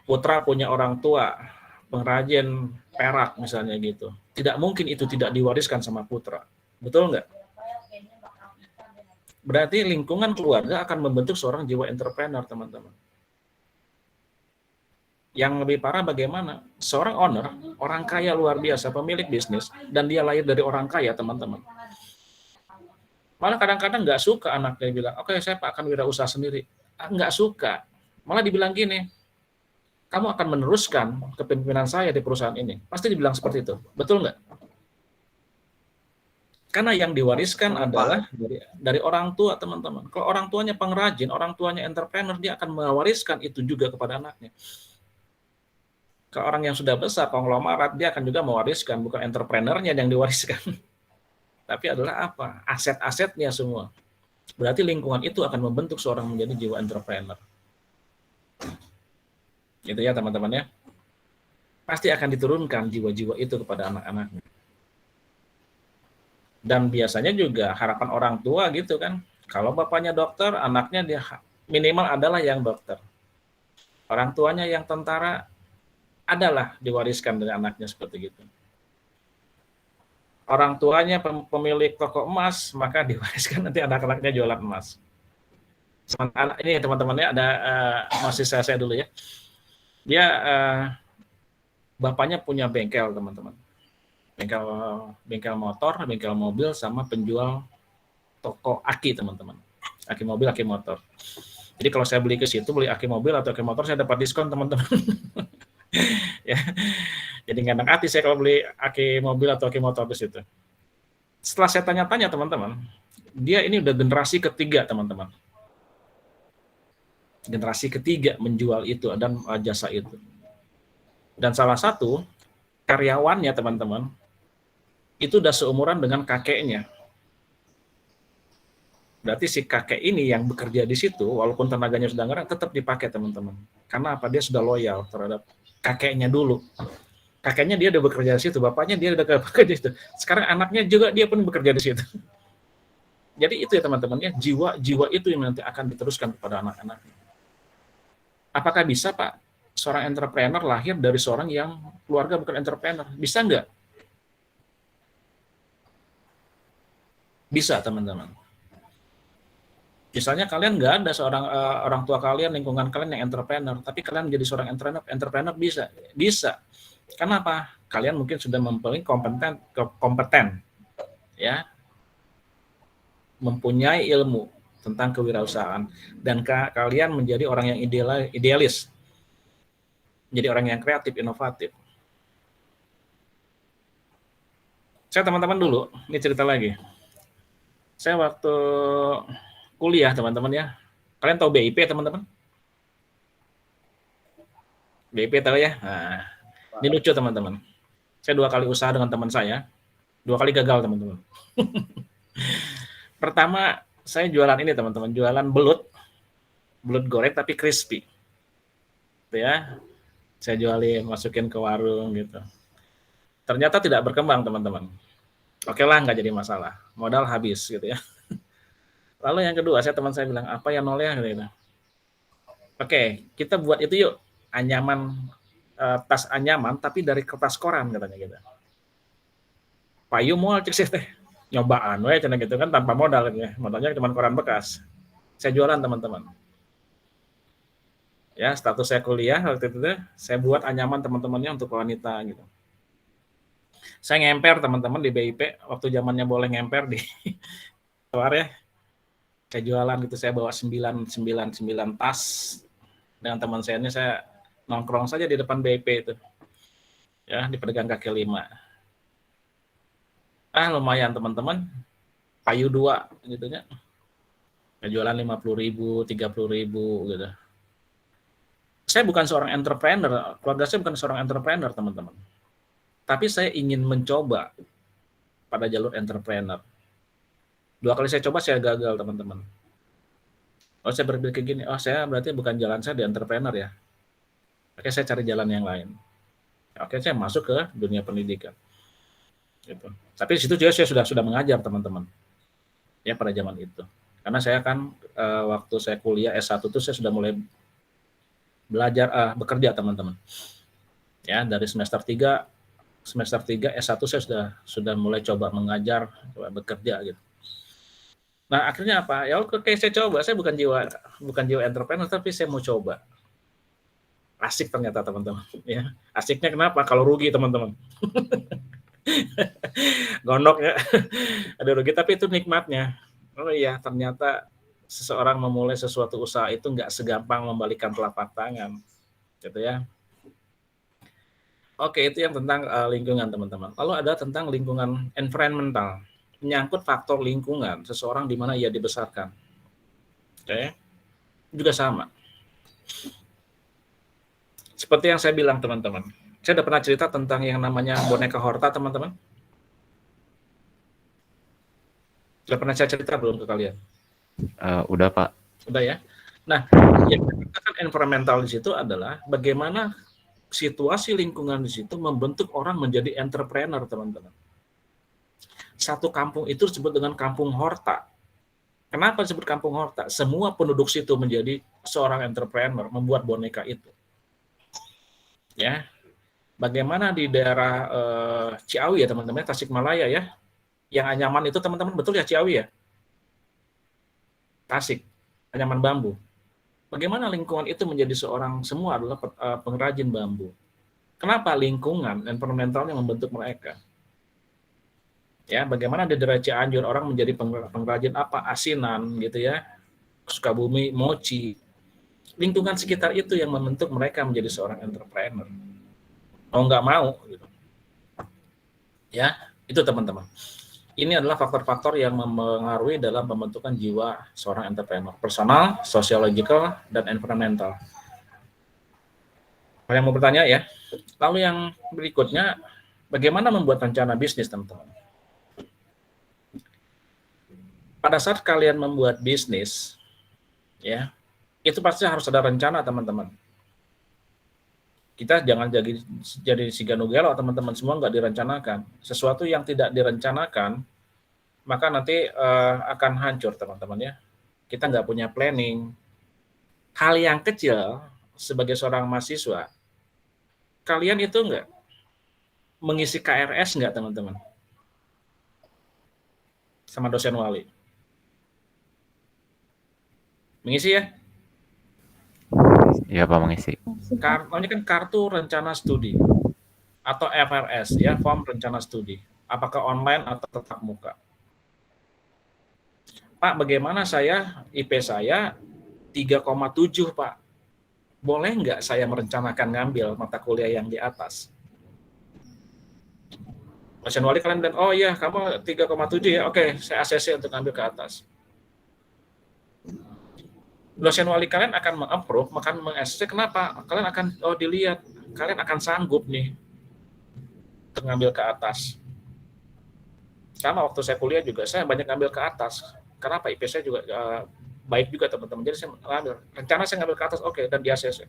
putra punya orang tua pengrajin perak misalnya gitu. Tidak mungkin itu tidak diwariskan sama putra. Betul nggak? Berarti lingkungan keluarga akan membentuk seorang jiwa entrepreneur, teman-teman. Yang lebih parah bagaimana? Seorang owner, orang kaya luar biasa, pemilik bisnis, dan dia lahir dari orang kaya, teman-teman. Malah kadang-kadang nggak suka anaknya bilang, oke saya akan wirausaha sendiri. Nggak suka. Malah dibilang gini, kamu akan meneruskan kepemimpinan saya di perusahaan ini. Pasti dibilang seperti itu. Betul nggak? Karena yang diwariskan adalah dari orang tua, teman-teman. Kalau orang tuanya pengrajin, orang tuanya entrepreneur, dia akan mewariskan itu juga kepada anaknya. Kalau orang yang sudah besar, konglomerat, dia akan juga mewariskan, bukan entrepreneurnya yang diwariskan. tapi adalah apa? Aset-asetnya semua. Berarti lingkungan itu akan membentuk seorang menjadi jiwa entrepreneur. Gitu ya teman-teman ya. Pasti akan diturunkan jiwa-jiwa itu kepada anak-anaknya. Dan biasanya juga harapan orang tua gitu kan. Kalau bapaknya dokter, anaknya dia minimal adalah yang dokter. Orang tuanya yang tentara, adalah diwariskan dari anaknya seperti itu. Orang tuanya pemilik toko emas, maka diwariskan nanti anak-anaknya jualan emas. Ini teman-temannya ada masih saya dulu ya. Dia bapaknya punya bengkel teman-teman. Bengkel motor, bengkel mobil sama penjual toko aki teman-teman. Aki mobil, aki motor. Jadi kalau saya beli ke situ, beli aki mobil atau aki motor, saya dapat diskon teman-teman. Ya. Jadi nggak enak hati saya kalau beli aki mobil atau aki motor di situ. Setelah saya tanya-tanya teman-teman, dia ini udah generasi ketiga teman-teman. Generasi ketiga menjual itu dan jasa itu. Dan salah satu karyawannya teman-teman, itu udah seumuran dengan kakeknya. Berarti si kakek ini yang bekerja di situ, walaupun tenaganya sudah ngerang, tetap dipakai teman-teman. Karena apa? Dia sudah loyal terhadap kakeknya dulu. Kakeknya dia udah bekerja di situ, bapaknya dia udah bekerja di situ. Sekarang anaknya juga dia pun bekerja di situ. Jadi itu ya teman-teman ya, jiwa itu yang nanti akan diteruskan kepada anak-anak. Apakah bisa Pak seorang entrepreneur lahir dari seorang yang keluarga bukan entrepreneur? Bisa nggak? Bisa teman-teman. Misalnya kalian nggak ada seorang orang tua kalian, lingkungan kalian yang entrepreneur, tapi kalian menjadi seorang entrepreneur bisa. Kenapa? Kalian mungkin sudah mempunyai kompeten, ya, mempunyai ilmu tentang kewirausahaan, dan kalian menjadi orang yang idealis, menjadi orang yang kreatif, inovatif. Saya teman-teman dulu, ini cerita lagi. Saya waktu kuliah teman-teman ya, kalian tahu BIP teman-teman? BIP tahu ya? Nah, ini lucu teman-teman. Saya 2 kali usaha dengan teman saya, 2 kali gagal teman-teman. Pertama, saya jualan ini teman-teman, jualan belut goreng tapi crispy. Gitu ya. Saya jualin, masukin ke warung gitu. Ternyata tidak berkembang teman-teman. Oke lah, nggak jadi masalah. Modal habis gitu ya. Lalu yang kedua, teman saya bilang, apa ya nolnya gitu. Oke, kita buat itu yuk, anyaman, tas anyaman tapi dari kertas koran katanya gitu. Payu mual cek sih teh. Nyobaan we cenah gitu kan tanpa modal gitu ya. Modalnya cuma koran bekas. Saya jualan teman-teman. Ya, status saya kuliah waktu itu saya buat anyaman teman-temannya untuk wanita gitu. Saya ngemper teman-teman di BIP waktu zamannya boleh ngemper di luar ya. Saya jualan gitu, saya bawa 99 tas dengan teman saya ini, saya nongkrong saja di depan BIP itu. Ya, di pedagang kaki 5. Lumayan teman-teman. Payu 2 gitu ya. Saya jualan 50.000, 30.000 gitu. Saya bukan seorang entrepreneur, keluarga saya bukan seorang entrepreneur, teman-teman. Tapi saya ingin mencoba pada jalur entrepreneur. 2 kali saya coba, saya gagal, teman-teman. Saya berpikir gini, saya berarti bukan jalan saya di entrepreneur ya. Oke, saya cari jalan yang lain. Oke, saya masuk ke dunia pendidikan. Gitu. Tapi di situ juga saya sudah mengajar, teman-teman. Ya, pada zaman itu. Karena saya kan, waktu saya kuliah S1 itu saya sudah mulai belajar, bekerja, teman-teman. Ya, dari semester 3 S1 saya sudah mulai coba mengajar, coba bekerja gitu. Nah, akhirnya apa? Ya oke, saya coba. Saya bukan jiwa entrepreneur, tapi saya mau coba. Asik ternyata teman-teman. Ya, asiknya kenapa? Kalau rugi teman-teman. Gondok ya. Ada rugi, tapi itu nikmatnya. Oh iya, ternyata seseorang memulai sesuatu usaha itu nggak segampang membalikan telapak tangan, gitu ya. Oke, itu yang tentang lingkungan teman-teman. Lalu ada tentang lingkungan environmental. Menyangkut faktor lingkungan seseorang di mana ia dibesarkan. Oke. Juga sama. Seperti yang saya bilang teman-teman. Saya udah pernah cerita tentang yang namanya boneka Horta teman-teman. Sudah pernah saya cerita belum ke kalian? Udah Pak. Sudah ya. Nah, yang dikatakan environmental di situ adalah bagaimana situasi lingkungan di situ membentuk orang menjadi entrepreneur, teman-teman. Satu kampung itu disebut dengan kampung horta. Kenapa disebut kampung horta? Semua penduduk situ menjadi seorang entrepreneur, membuat boneka itu. Ya, bagaimana di daerah Ciawi ya teman-teman, Tasikmalaya ya, yang anyaman itu teman-teman betul ya Ciawi ya, Tasik, anyaman bambu. Bagaimana lingkungan itu menjadi seorang semua adalah pengrajin bambu. Kenapa lingkungan environmentalnya membentuk mereka? Ya, bagaimana di daerah Cianjur orang menjadi pengrajin apa, asinan gitu ya, Sukabumi mochi. Lingkungan sekitar itu yang membentuk mereka menjadi seorang entrepreneur. Mau nggak mau gitu. Ya, itu teman-teman. Ini adalah faktor-faktor yang mempengaruhi dalam pembentukan jiwa seorang entrepreneur, personal, sociological, dan environmental. Ada yang mau bertanya ya? Lalu yang berikutnya, bagaimana membuat rencana bisnis, teman-teman? Pada saat kalian membuat bisnis, ya, itu pasti harus ada rencana, teman-teman. Kita jangan jadi siganugelo, teman-teman, semua nggak direncanakan. Sesuatu yang tidak direncanakan, maka nanti akan hancur, teman-teman ya. Kita nggak punya planning. Hal yang kecil, sebagai seorang mahasiswa, kalian itu nggak mengisi KRS nggak, teman-teman? Sama dosen wali. Mengisi ya? Iya Pak, mengisi. Namanya kan kartu rencana studi atau FRS ya, form rencana studi. Apakah online atau tatap muka? Pak, bagaimana saya IP saya 3,7 Pak? Boleh nggak saya merencanakan ngambil mata kuliah yang di atas? Dosen wali kalian bilang, oh iya kamu 3,7 ya, oke saya ACC untuk ngambil ke atas. Dosen wali kalian akan meng-approve, akan meng-SC, kenapa? Kalian akan, dilihat, kalian akan sanggup nih untuk ngambil ke atas. Sama waktu saya kuliah juga, saya banyak ngambil ke atas. Kenapa? IP saya juga baik juga teman-teman. Jadi saya ngambil, rencana saya ngambil ke atas, oke, dan di ACC.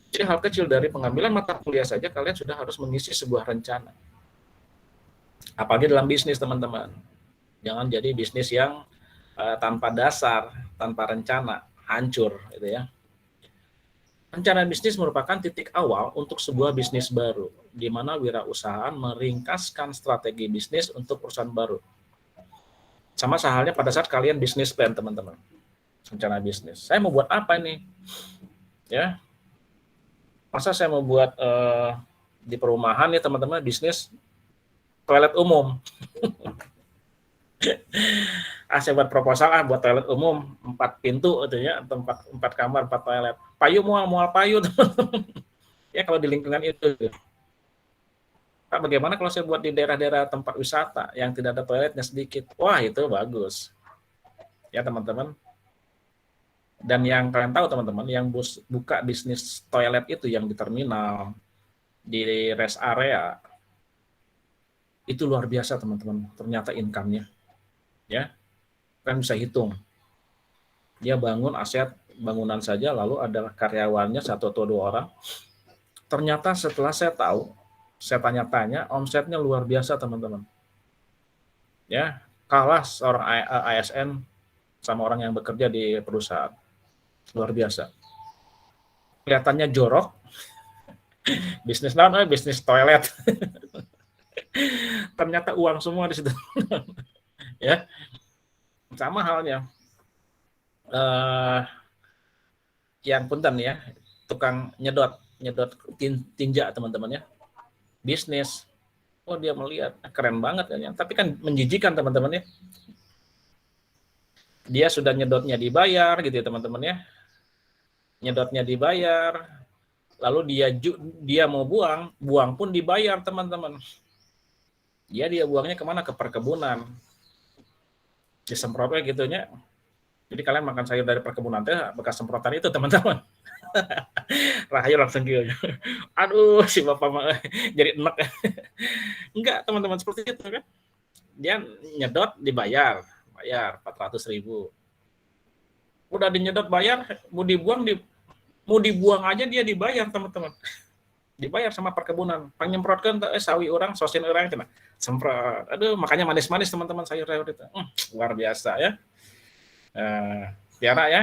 Jadi hal kecil dari pengambilan mata kuliah saja, kalian sudah harus mengisi sebuah rencana. Apalagi dalam bisnis, teman-teman. Jangan jadi bisnis yang tanpa dasar, tanpa rencana, hancur gitu ya. Rencana bisnis merupakan titik awal untuk sebuah bisnis baru, di mana wirausahaan meringkaskan strategi bisnis untuk perusahaan baru. Sama sehalnya pada saat kalian bisnis plan, teman-teman. Rencana bisnis. Saya mau buat apa nih? Ya. Masa saya mau buat di perumahan nih, teman-teman, bisnis toilet umum. Saya buat proposal buat toilet umum 4 pintu gitu ya, atau 4 kamar 4 toilet. Payu mual payu, teman-teman. Ya kalau di lingkungan itu. Pak, bagaimana kalau saya buat di daerah-daerah tempat wisata yang tidak ada toiletnya sedikit? Wah, itu bagus. Ya, teman-teman. Dan yang kalian tahu, teman-teman, yang buka bisnis toilet itu yang di terminal, di rest area, itu luar biasa, teman-teman. Ternyata income-nya. Ya, kan bisa hitung. Dia bangun aset bangunan saja, lalu ada karyawannya 1 atau 2 orang. Ternyata setelah saya tahu, saya tanya-tanya, omsetnya luar biasa, teman-teman. Ya, kalah seorang ASN sama orang yang bekerja di perusahaan. Luar biasa. Kelihatannya jorok. Bisnis bisnis toilet. Ternyata uang semua di situ. Ya, sama halnya yang punten ya, tukang nyedot tinja, teman-teman ya, bisnis. Oh, dia melihat keren banget kan ya, tapi kan menjijikan, teman-teman ya. Dia sudah nyedotnya dibayar gitu ya, teman-teman ya, nyedotnya dibayar, lalu dia mau buang pun dibayar, teman-teman. Dia buangnya kemana? Ke perkebunan. Disemprotnya gitunya. Jadi kalian makan sayur dari perkebunan teh bekas semprotan itu, teman-teman. Rahayu langsung gitu. Aduh, si bapak mah jadi enek. Enggak, teman-teman, seperti itu kan. Dia nyedot dibayar. bayar 400.000. Udah dinyedot bayar, mau dibuang aja dia dibayar teman-teman. Dibayar sama perkebunan. Panyemprotkan sawi orang, sosin orang cina. Semprot. Aduh, makanya manis-manis teman-teman sayur itu. Luar biasa ya. Tiara ya,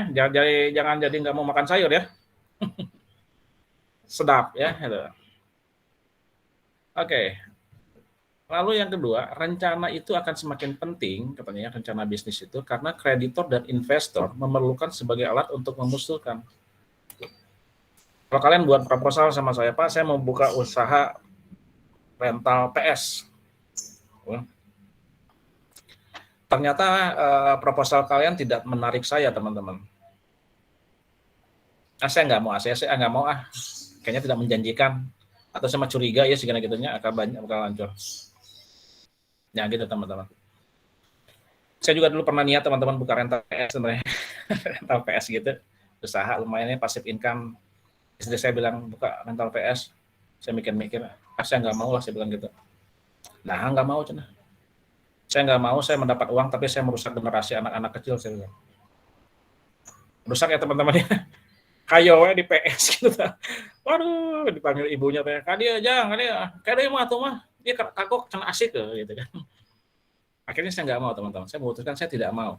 jangan jadi nggak mau makan sayur ya. Sedap ya. Oke. Lalu yang kedua, rencana itu akan semakin penting, katanya rencana bisnis itu, karena kreditor dan investor memerlukan sebagai alat untuk memusulkan. Kalau kalian buat proposal sama saya, Pak, saya mau buka usaha rental PS. Ternyata proposal kalian tidak menarik saya, teman-teman. Saya nggak mau, saya nggak mau kayaknya tidak menjanjikan. Atau sama curiga ya segala-gitunya akan lanjut. Ya gitu teman-teman. Saya juga dulu pernah niat teman-teman buka rental PS sebenarnya. Rental PS gitu. Usaha lumayan ya, passive income. Istri saya bilang buka rental PS. Saya mikir-mikir, saya nggak mau lah, saya bilang gitu. Nah, nggak mau cina. Saya nggak mau, saya mendapat uang tapi saya merusak generasi anak-anak kecil, saya bilang. Rusak ya teman-teman ya. Kayowe di PS gitu. Waduh, dipanggil ibunya teh. Kadia mah tuh mah. Dia kagok cina asik gitu kan. Akhirnya saya nggak mau teman-teman. Saya memutuskan saya tidak mau.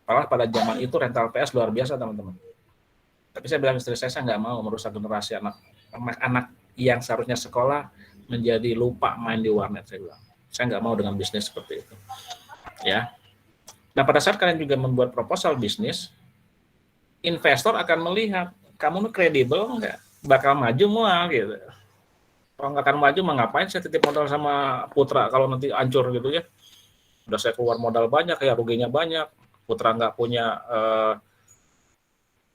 Padahal pada zaman itu rental PS luar biasa teman-teman. Tapi saya bilang istri saya nggak mau merusak generasi anak-anak yang seharusnya sekolah menjadi lupa main di warnet, saya bilang. Saya nggak mau dengan bisnis seperti itu. Ya. Nah pada saat kalian juga membuat proposal bisnis, investor akan melihat kamu kredibel nggak, bakal maju mual gitu. Kalau nggak akan maju, mah ngapain saya titip modal sama Putra kalau nanti hancur gitu ya. Udah saya keluar modal banyak, ya ruginya banyak. Putra nggak punya,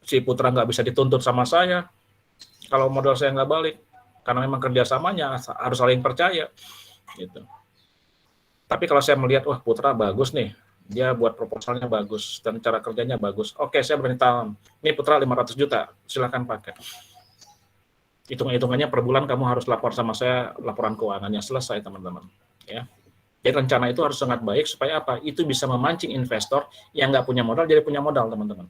si Putra nggak bisa dituntut sama saya. Kalau modal saya nggak balik, karena memang kerjasamanya harus saling percaya. Gitu. Tapi kalau saya melihat, wah Putra bagus nih, dia buat proposalnya bagus, dan cara kerjanya bagus. Oke, saya berani tanam. Ini Putra 500 juta, silakan pakai. Hitung-hitungannya per bulan kamu harus lapor sama saya, laporan keuangannya selesai teman-teman. Ya. Jadi rencana itu harus sangat baik supaya apa? Itu bisa memancing investor yang nggak punya modal jadi punya modal teman-teman.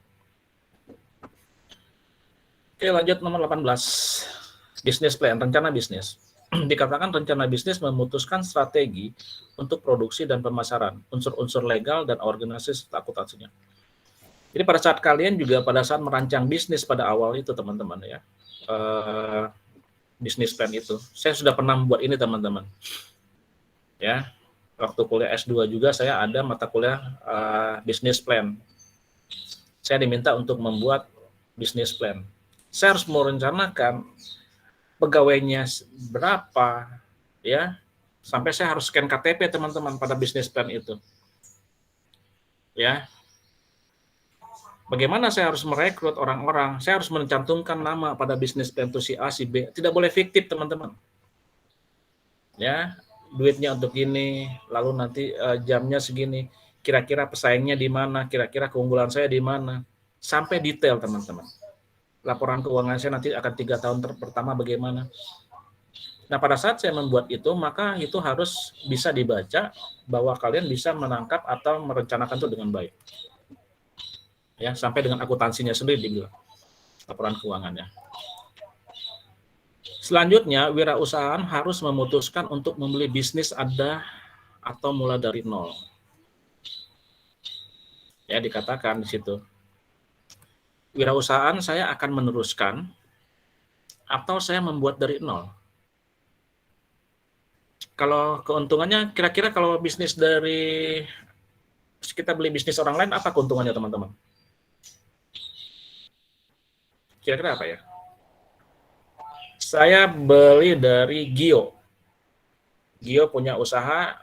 Oke, lanjut nomor 18. Business plan, rencana bisnis. Dikatakan rencana bisnis memutuskan strategi untuk produksi dan pemasaran, unsur-unsur legal dan organisasi serta akuntansinya. Jadi pada saat kalian juga pada saat merancang bisnis pada awal itu teman-teman ya, bisnis plan itu, saya sudah pernah membuat ini teman-teman. Ya, waktu kuliah S2 juga saya ada mata kuliah bisnis plan. Saya diminta untuk membuat bisnis plan. Saya harus merencanakan pegawainya berapa, ya, sampai saya harus scan KTP teman-teman pada bisnis plan itu. Ya, bagaimana saya harus merekrut orang-orang, saya harus mencantumkan nama pada bisnis plan itu si A, si B, tidak boleh fiktif teman-teman. Ya, duitnya untuk ini, lalu nanti jamnya segini, kira-kira pesaingnya di mana, kira-kira keunggulan saya di mana, sampai detail teman-teman. Laporan keuangan saya nanti akan 3 tahun pertama bagaimana. Nah pada saat saya membuat itu, maka itu harus bisa dibaca bahwa kalian bisa menangkap atau merencanakan itu dengan baik. Ya, sampai dengan akuntansinya sendiri dibilang, laporan keuangannya. Selanjutnya, wirausahaan harus memutuskan untuk membeli bisnis ada atau mulai dari nol. Ya, dikatakan di situ. Wirausahaan saya akan meneruskan atau saya membuat dari nol. Kalau keuntungannya, kira-kira kalau bisnis dari kita beli bisnis orang lain, apa keuntungannya teman-teman? Kira-kira apa ya? Saya beli dari Gio. Gio punya usaha,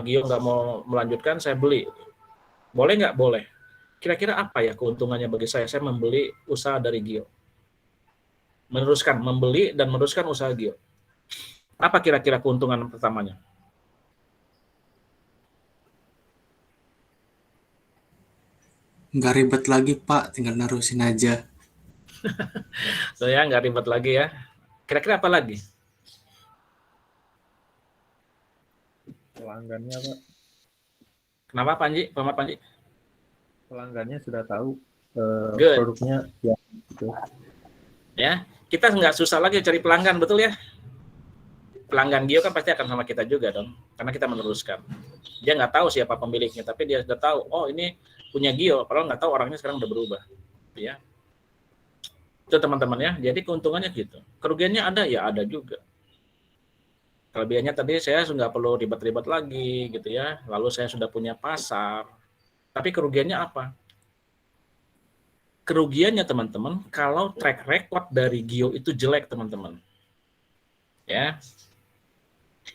Gio nggak mau melanjutkan, saya beli. Boleh nggak? Boleh. Kira-kira apa ya keuntungannya bagi saya? Saya membeli usaha dari Gio. Membeli dan meneruskan usaha Gio. Apa kira-kira keuntungan pertamanya? Nggak ribet lagi, Pak. Tinggal narusin aja. Saya nggak ribet lagi ya. Kira-kira apa lagi? Pelanggannya, Pak. Kenapa Panji? Pengamat Panji? Pelanggannya sudah tahu Good. produknya ya gitu. Ya, kita nggak susah lagi cari pelanggan, betul ya? Pelanggan Gio kan pasti akan sama kita juga dong, karena kita meneruskan. Dia nggak tahu siapa pemiliknya, tapi dia sudah tahu, oh ini punya Gio, padahal nggak tahu orangnya sekarang udah berubah. Ya, itu teman-teman ya. Jadi keuntungannya gitu. Kerugiannya ada ya, ada juga. Kelebihannya tadi saya nggak perlu ribet-ribet lagi gitu ya. Lalu saya sudah punya pasar. Tapi kerugiannya apa? Kerugiannya teman-teman, kalau track record dari Gio itu jelek teman-teman. Ya,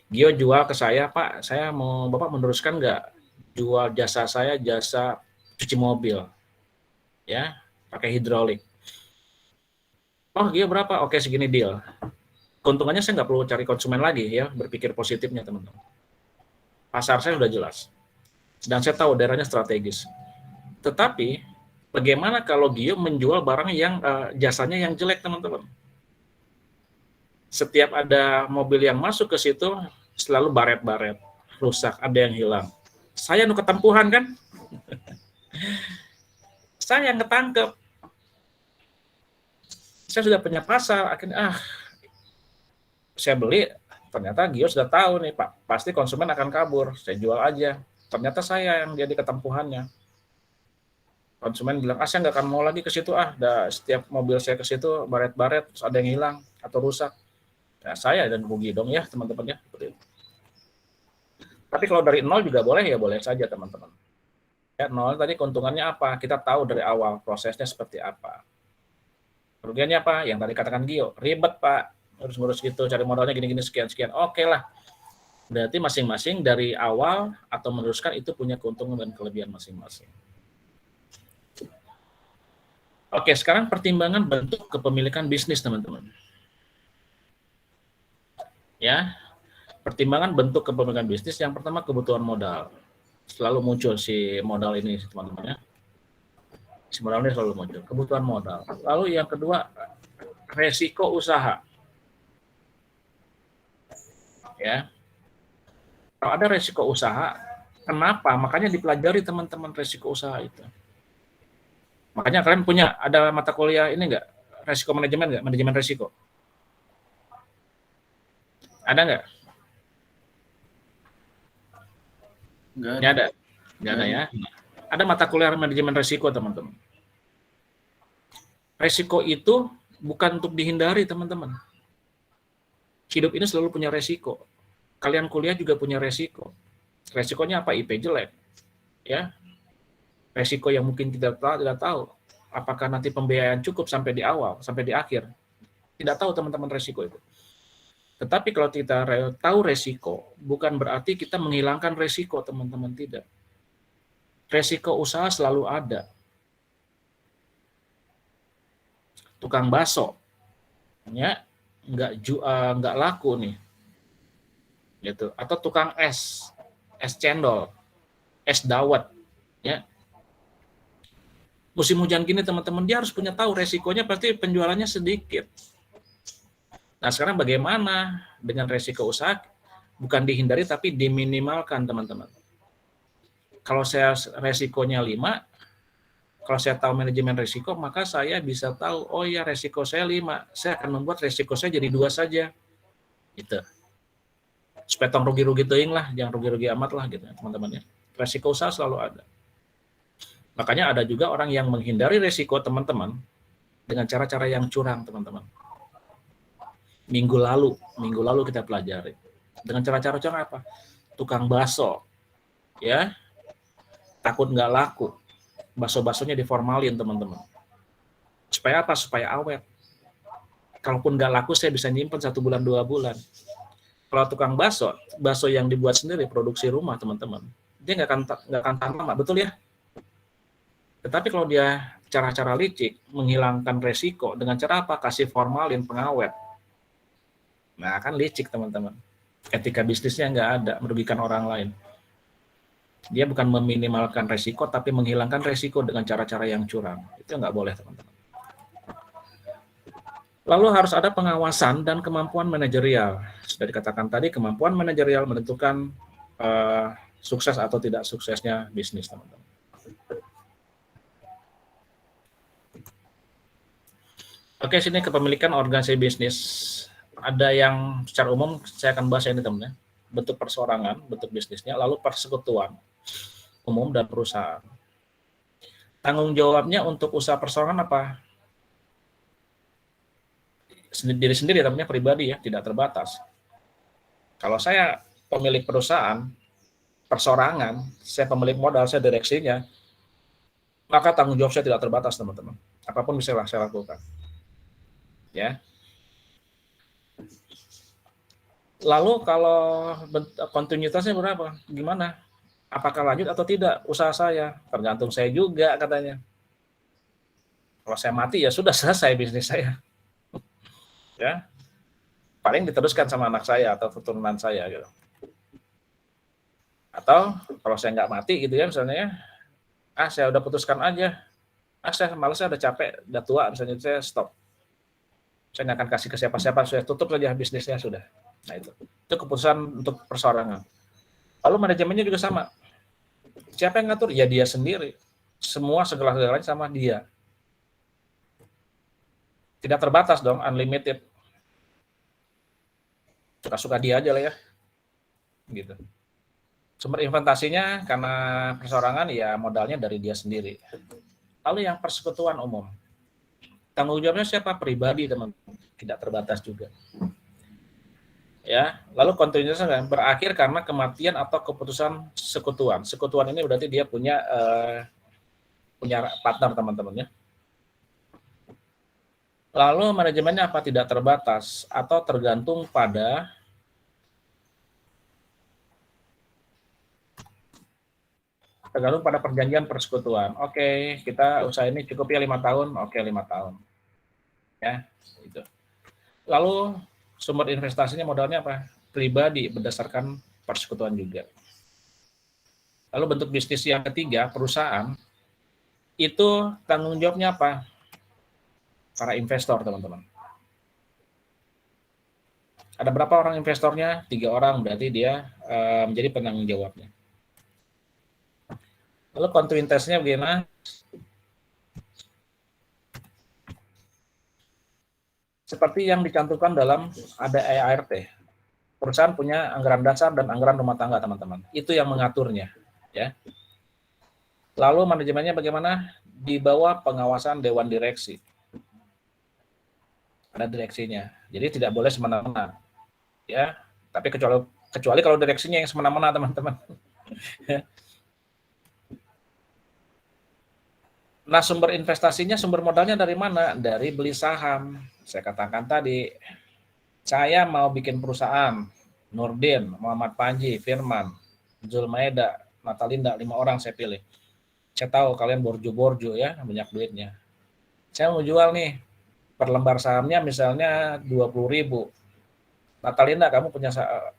Gio jual ke saya, Pak, saya mau Bapak meneruskan nggak jual jasa saya, jasa cuci mobil, ya, pakai hidrolik. Oh, Gio berapa? Oke, segini deal. Keuntungannya saya nggak perlu cari konsumen lagi ya, berpikir positifnya teman-teman. Pasar saya sudah jelas, dan saya tahu daerahnya strategis. Tetapi bagaimana kalau Gio menjual barang yang jasanya yang jelek teman-teman? Setiap ada mobil yang masuk ke situ selalu baret-baret, rusak, ada yang hilang. Saya nu ketempuhan kan? Saya yang ketangkep. Saya sudah punya pasar, akhirnya saya beli, ternyata Gio sudah tahu nih Pak, pasti konsumen akan kabur, saya jual aja. Ternyata saya yang jadi ketempuhannya. Konsumen bilang, saya nggak akan mau lagi ke situ, setiap mobil saya ke situ baret-baret, terus ada yang hilang atau rusak. Nah, saya dan rugi dong ya teman-teman ya. Tapi kalau dari nol juga boleh ya, boleh saja teman-teman. Ya, nol tadi keuntungannya apa? Kita tahu dari awal prosesnya seperti apa. Kerugiannya apa? Yang tadi katakan Gio, ribet Pak, ngurus-ngurus gitu, cari modalnya gini-gini sekian-sekian. Oke lah. Berarti masing-masing dari awal atau meneruskan itu punya keuntungan dan kelebihan masing-masing. Oke, sekarang pertimbangan bentuk kepemilikan bisnis teman-teman. Ya, pertimbangan bentuk kepemilikan bisnis yang pertama kebutuhan modal. Selalu muncul si modal ini teman-teman ya. Si modal ini selalu muncul, kebutuhan modal. Lalu yang kedua resiko usaha. Ya. Kalau ada resiko usaha, kenapa? Makanya dipelajari teman-teman resiko usaha itu. Makanya kalian punya ada mata kuliah ini enggak? Resiko manajemen enggak? Manajemen resiko. Ada nggak? Nggak ada. Nggak ada ya. Ada mata kuliah manajemen resiko, teman-teman. Resiko itu bukan untuk dihindari, teman-teman. Hidup ini selalu punya resiko. Kalian kuliah juga punya resiko. Resikonya apa? IP jelek. Ya. Resiko yang mungkin tidak tahu. Apakah nanti pembiayaan cukup sampai di awal, sampai di akhir. Tidak tahu, teman-teman, resiko itu. Tetapi kalau kita tahu resiko, bukan berarti kita menghilangkan resiko, teman-teman, tidak. Resiko usaha selalu ada. Tukang bakso, ya, nggak laku nih, gitu. Atau tukang es cendol, es dawet, ya. Musim hujan gini, teman-teman, dia harus punya tahu resikonya pasti penjualannya sedikit. Nah, sekarang bagaimana dengan resiko usaha? Bukan dihindari, tapi diminimalkan, teman-teman. Kalau saya resikonya 5, kalau saya tahu manajemen resiko, maka saya bisa tahu, oh ya resiko saya 5, saya akan membuat resiko saya jadi 2 saja. Gitu. Supaya tong rugi-rugi teuing lah, jangan rugi-rugi amat lah, gitu, teman-teman ya. Resiko usaha selalu ada. Makanya ada juga orang yang menghindari resiko, teman-teman, dengan cara-cara yang curang, teman-teman. Minggu lalu kita pelajari dengan cara-cara apa? Tukang bakso, ya, takut nggak laku, bakso-baksonya diformalin, teman-teman. Supaya apa? Supaya awet. Kalaupun nggak laku, saya bisa nyimpen 1 bulan 2 bulan. Kalau tukang bakso yang dibuat sendiri, produksi rumah, teman-teman, dia nggak akan tahan lama, betul ya? Tetapi kalau dia cara-cara licik menghilangkan resiko dengan cara apa? Kasih formalin pengawet. Nah, kan licik, teman-teman. Etika bisnisnya nggak ada, merugikan orang lain. Dia bukan meminimalkan resiko, tapi menghilangkan resiko dengan cara-cara yang curang. Itu nggak boleh, teman-teman. Lalu harus ada pengawasan dan kemampuan manajerial. Sudah dikatakan tadi, kemampuan manajerial menentukan sukses atau tidak suksesnya bisnis, teman-teman. Oke, sini kepemilikan organisasi bisnis. Ada yang secara umum saya akan bahas ini, teman-teman. Bentuk perseorangan, bentuk bisnisnya, lalu persekutuan umum dan perusahaan. Tanggung jawabnya untuk usaha perseorangan apa? Diri sendiri, temannya pribadi ya, tidak terbatas. Kalau saya pemilik perusahaan, perseorangan, saya pemilik modal, saya direksinya, maka tanggung jawab saya tidak terbatas, teman-teman. Apapun bisa saya lakukan. Ya. Lalu kalau kontinuitasnya berapa? Gimana? Apakah lanjut atau tidak usaha saya? Tergantung saya juga katanya. Kalau saya mati ya sudah selesai bisnis saya. Ya. Paling diteruskan sama anak saya atau keturunan saya gitu. Atau kalau saya nggak mati gitu ya misalnya, saya udah putuskan aja. Saya malas, saya udah capek, udah tua misalnya, saya stop. Saya nggak akan kasih ke siapa-siapa, saya tutup saja bisnisnya sudah. Nah itu keputusan untuk perseorangan. Lalu manajemennya juga sama. Siapa yang ngatur? Ya dia sendiri. Semua segala-galanya sama dia. Tidak terbatas dong, unlimited. Suka-suka dia aja lah ya. Gitu. Sumber investasinya karena perseorangan ya modalnya dari dia sendiri. Lalu yang persekutuan umum. Tanggung jawabnya siapa? Pribadi, teman-teman. Tidak terbatas juga. Ya, lalu kontinuitasnya berakhir karena kematian atau keputusan sekutuan. Sekutuan ini berarti dia punya partner, teman-teman ya. Lalu manajemennya apa? Tidak terbatas atau tergantung pada perjanjian persekutuan. Oke, kita usaha ini cukup ya 5 tahun. Oke, 5 tahun. Ya, itu. Lalu sumber investasinya modalnya apa? Pribadi berdasarkan persekutuan juga. Lalu bentuk bisnis yang ketiga, perusahaan, itu tanggung jawabnya apa? Para investor, teman-teman. Ada berapa orang investornya? 3 orang, berarti dia menjadi penanggung jawabnya. Lalu kontinuitasnya bagaimana? Seperti yang dicantumkan dalam ada ART. Perusahaan punya anggaran dasar dan anggaran rumah tangga, teman-teman. Itu yang mengaturnya, ya. Lalu manajemennya bagaimana? Di bawah pengawasan dewan direksi. Ada direksinya. Jadi tidak boleh semena-mena. Ya, tapi kecuali kalau direksinya yang semena-mena, teman-teman. Nah, sumber investasinya, sumber modalnya dari mana? Dari beli saham. Saya katakan tadi, saya mau bikin perusahaan, Nurdin, Muhammad Panji, Firman, Zulmaeda, Natalinda, 5 orang saya pilih. Saya tahu kalian borjo-borjo ya, banyak duitnya. Saya mau jual nih, per lembar sahamnya misalnya 20.000. Natalinda, kamu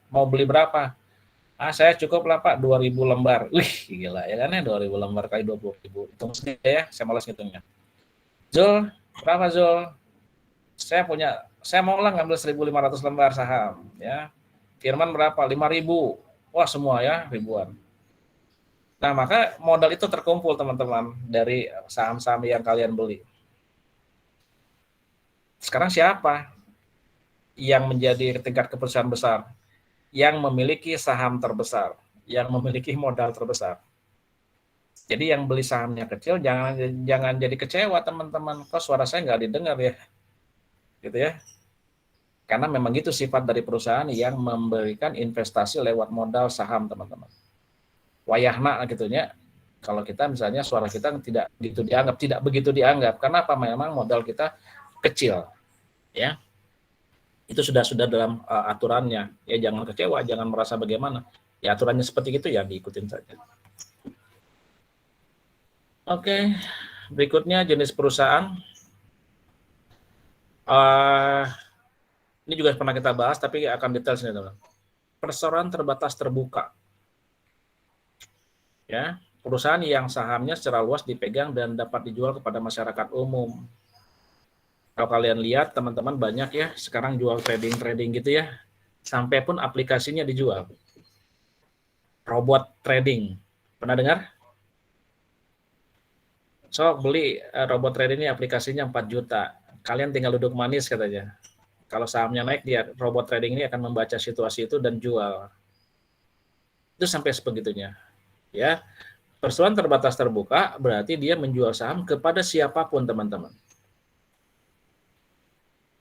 mau beli berapa? Saya cukup lah Pak, 2.000 lembar. Wih, gila ya kan ya, 2.000 lembar kali 20.000. Hitung sendiri ya, saya malas ngitungnya. Zul, berapa Zul? Saya mau lah ngambil 1.500 lembar saham. Ya. Firman berapa? 5.000. Wah semua ya, ribuan. Nah maka modal itu terkumpul teman-teman dari saham-saham yang kalian beli. Sekarang siapa yang menjadi tingkat keputusan besar? Yang memiliki saham terbesar, yang memiliki modal terbesar. Jadi yang beli sahamnya kecil jangan jadi kecewa teman-teman. Kok suara saya nggak didengar ya? Gitu ya. Karena memang gitu sifat dari perusahaan yang memberikan investasi lewat modal saham teman-teman. Wayahna gitunya. Kalau kita misalnya suara kita tidak begitu dianggap. Karena apa? Memang modal kita kecil. Ya. Itu sudah dalam aturannya. Ya jangan kecewa, jangan merasa bagaimana. Ya aturannya seperti itu ya diikutin saja. Oke, berikutnya jenis perusahaan. Ini juga pernah kita bahas tapi akan detail sini teman. Perseroan terbatas terbuka. Ya, perusahaan yang sahamnya secara luas dipegang dan dapat dijual kepada masyarakat umum. Kalau kalian lihat teman-teman banyak ya sekarang jual trading gitu ya, sampai pun aplikasinya dijual. robot trading. Pernah dengar? So, beli robot trading ini aplikasinya 4 juta. Kalian tinggal duduk manis katanya. Kalau sahamnya naik, dia robot trading ini akan membaca situasi itu dan jual. Itu sampai sebegitunya. Ya, persetujuan terbatas terbuka berarti dia menjual saham kepada siapapun, teman-teman.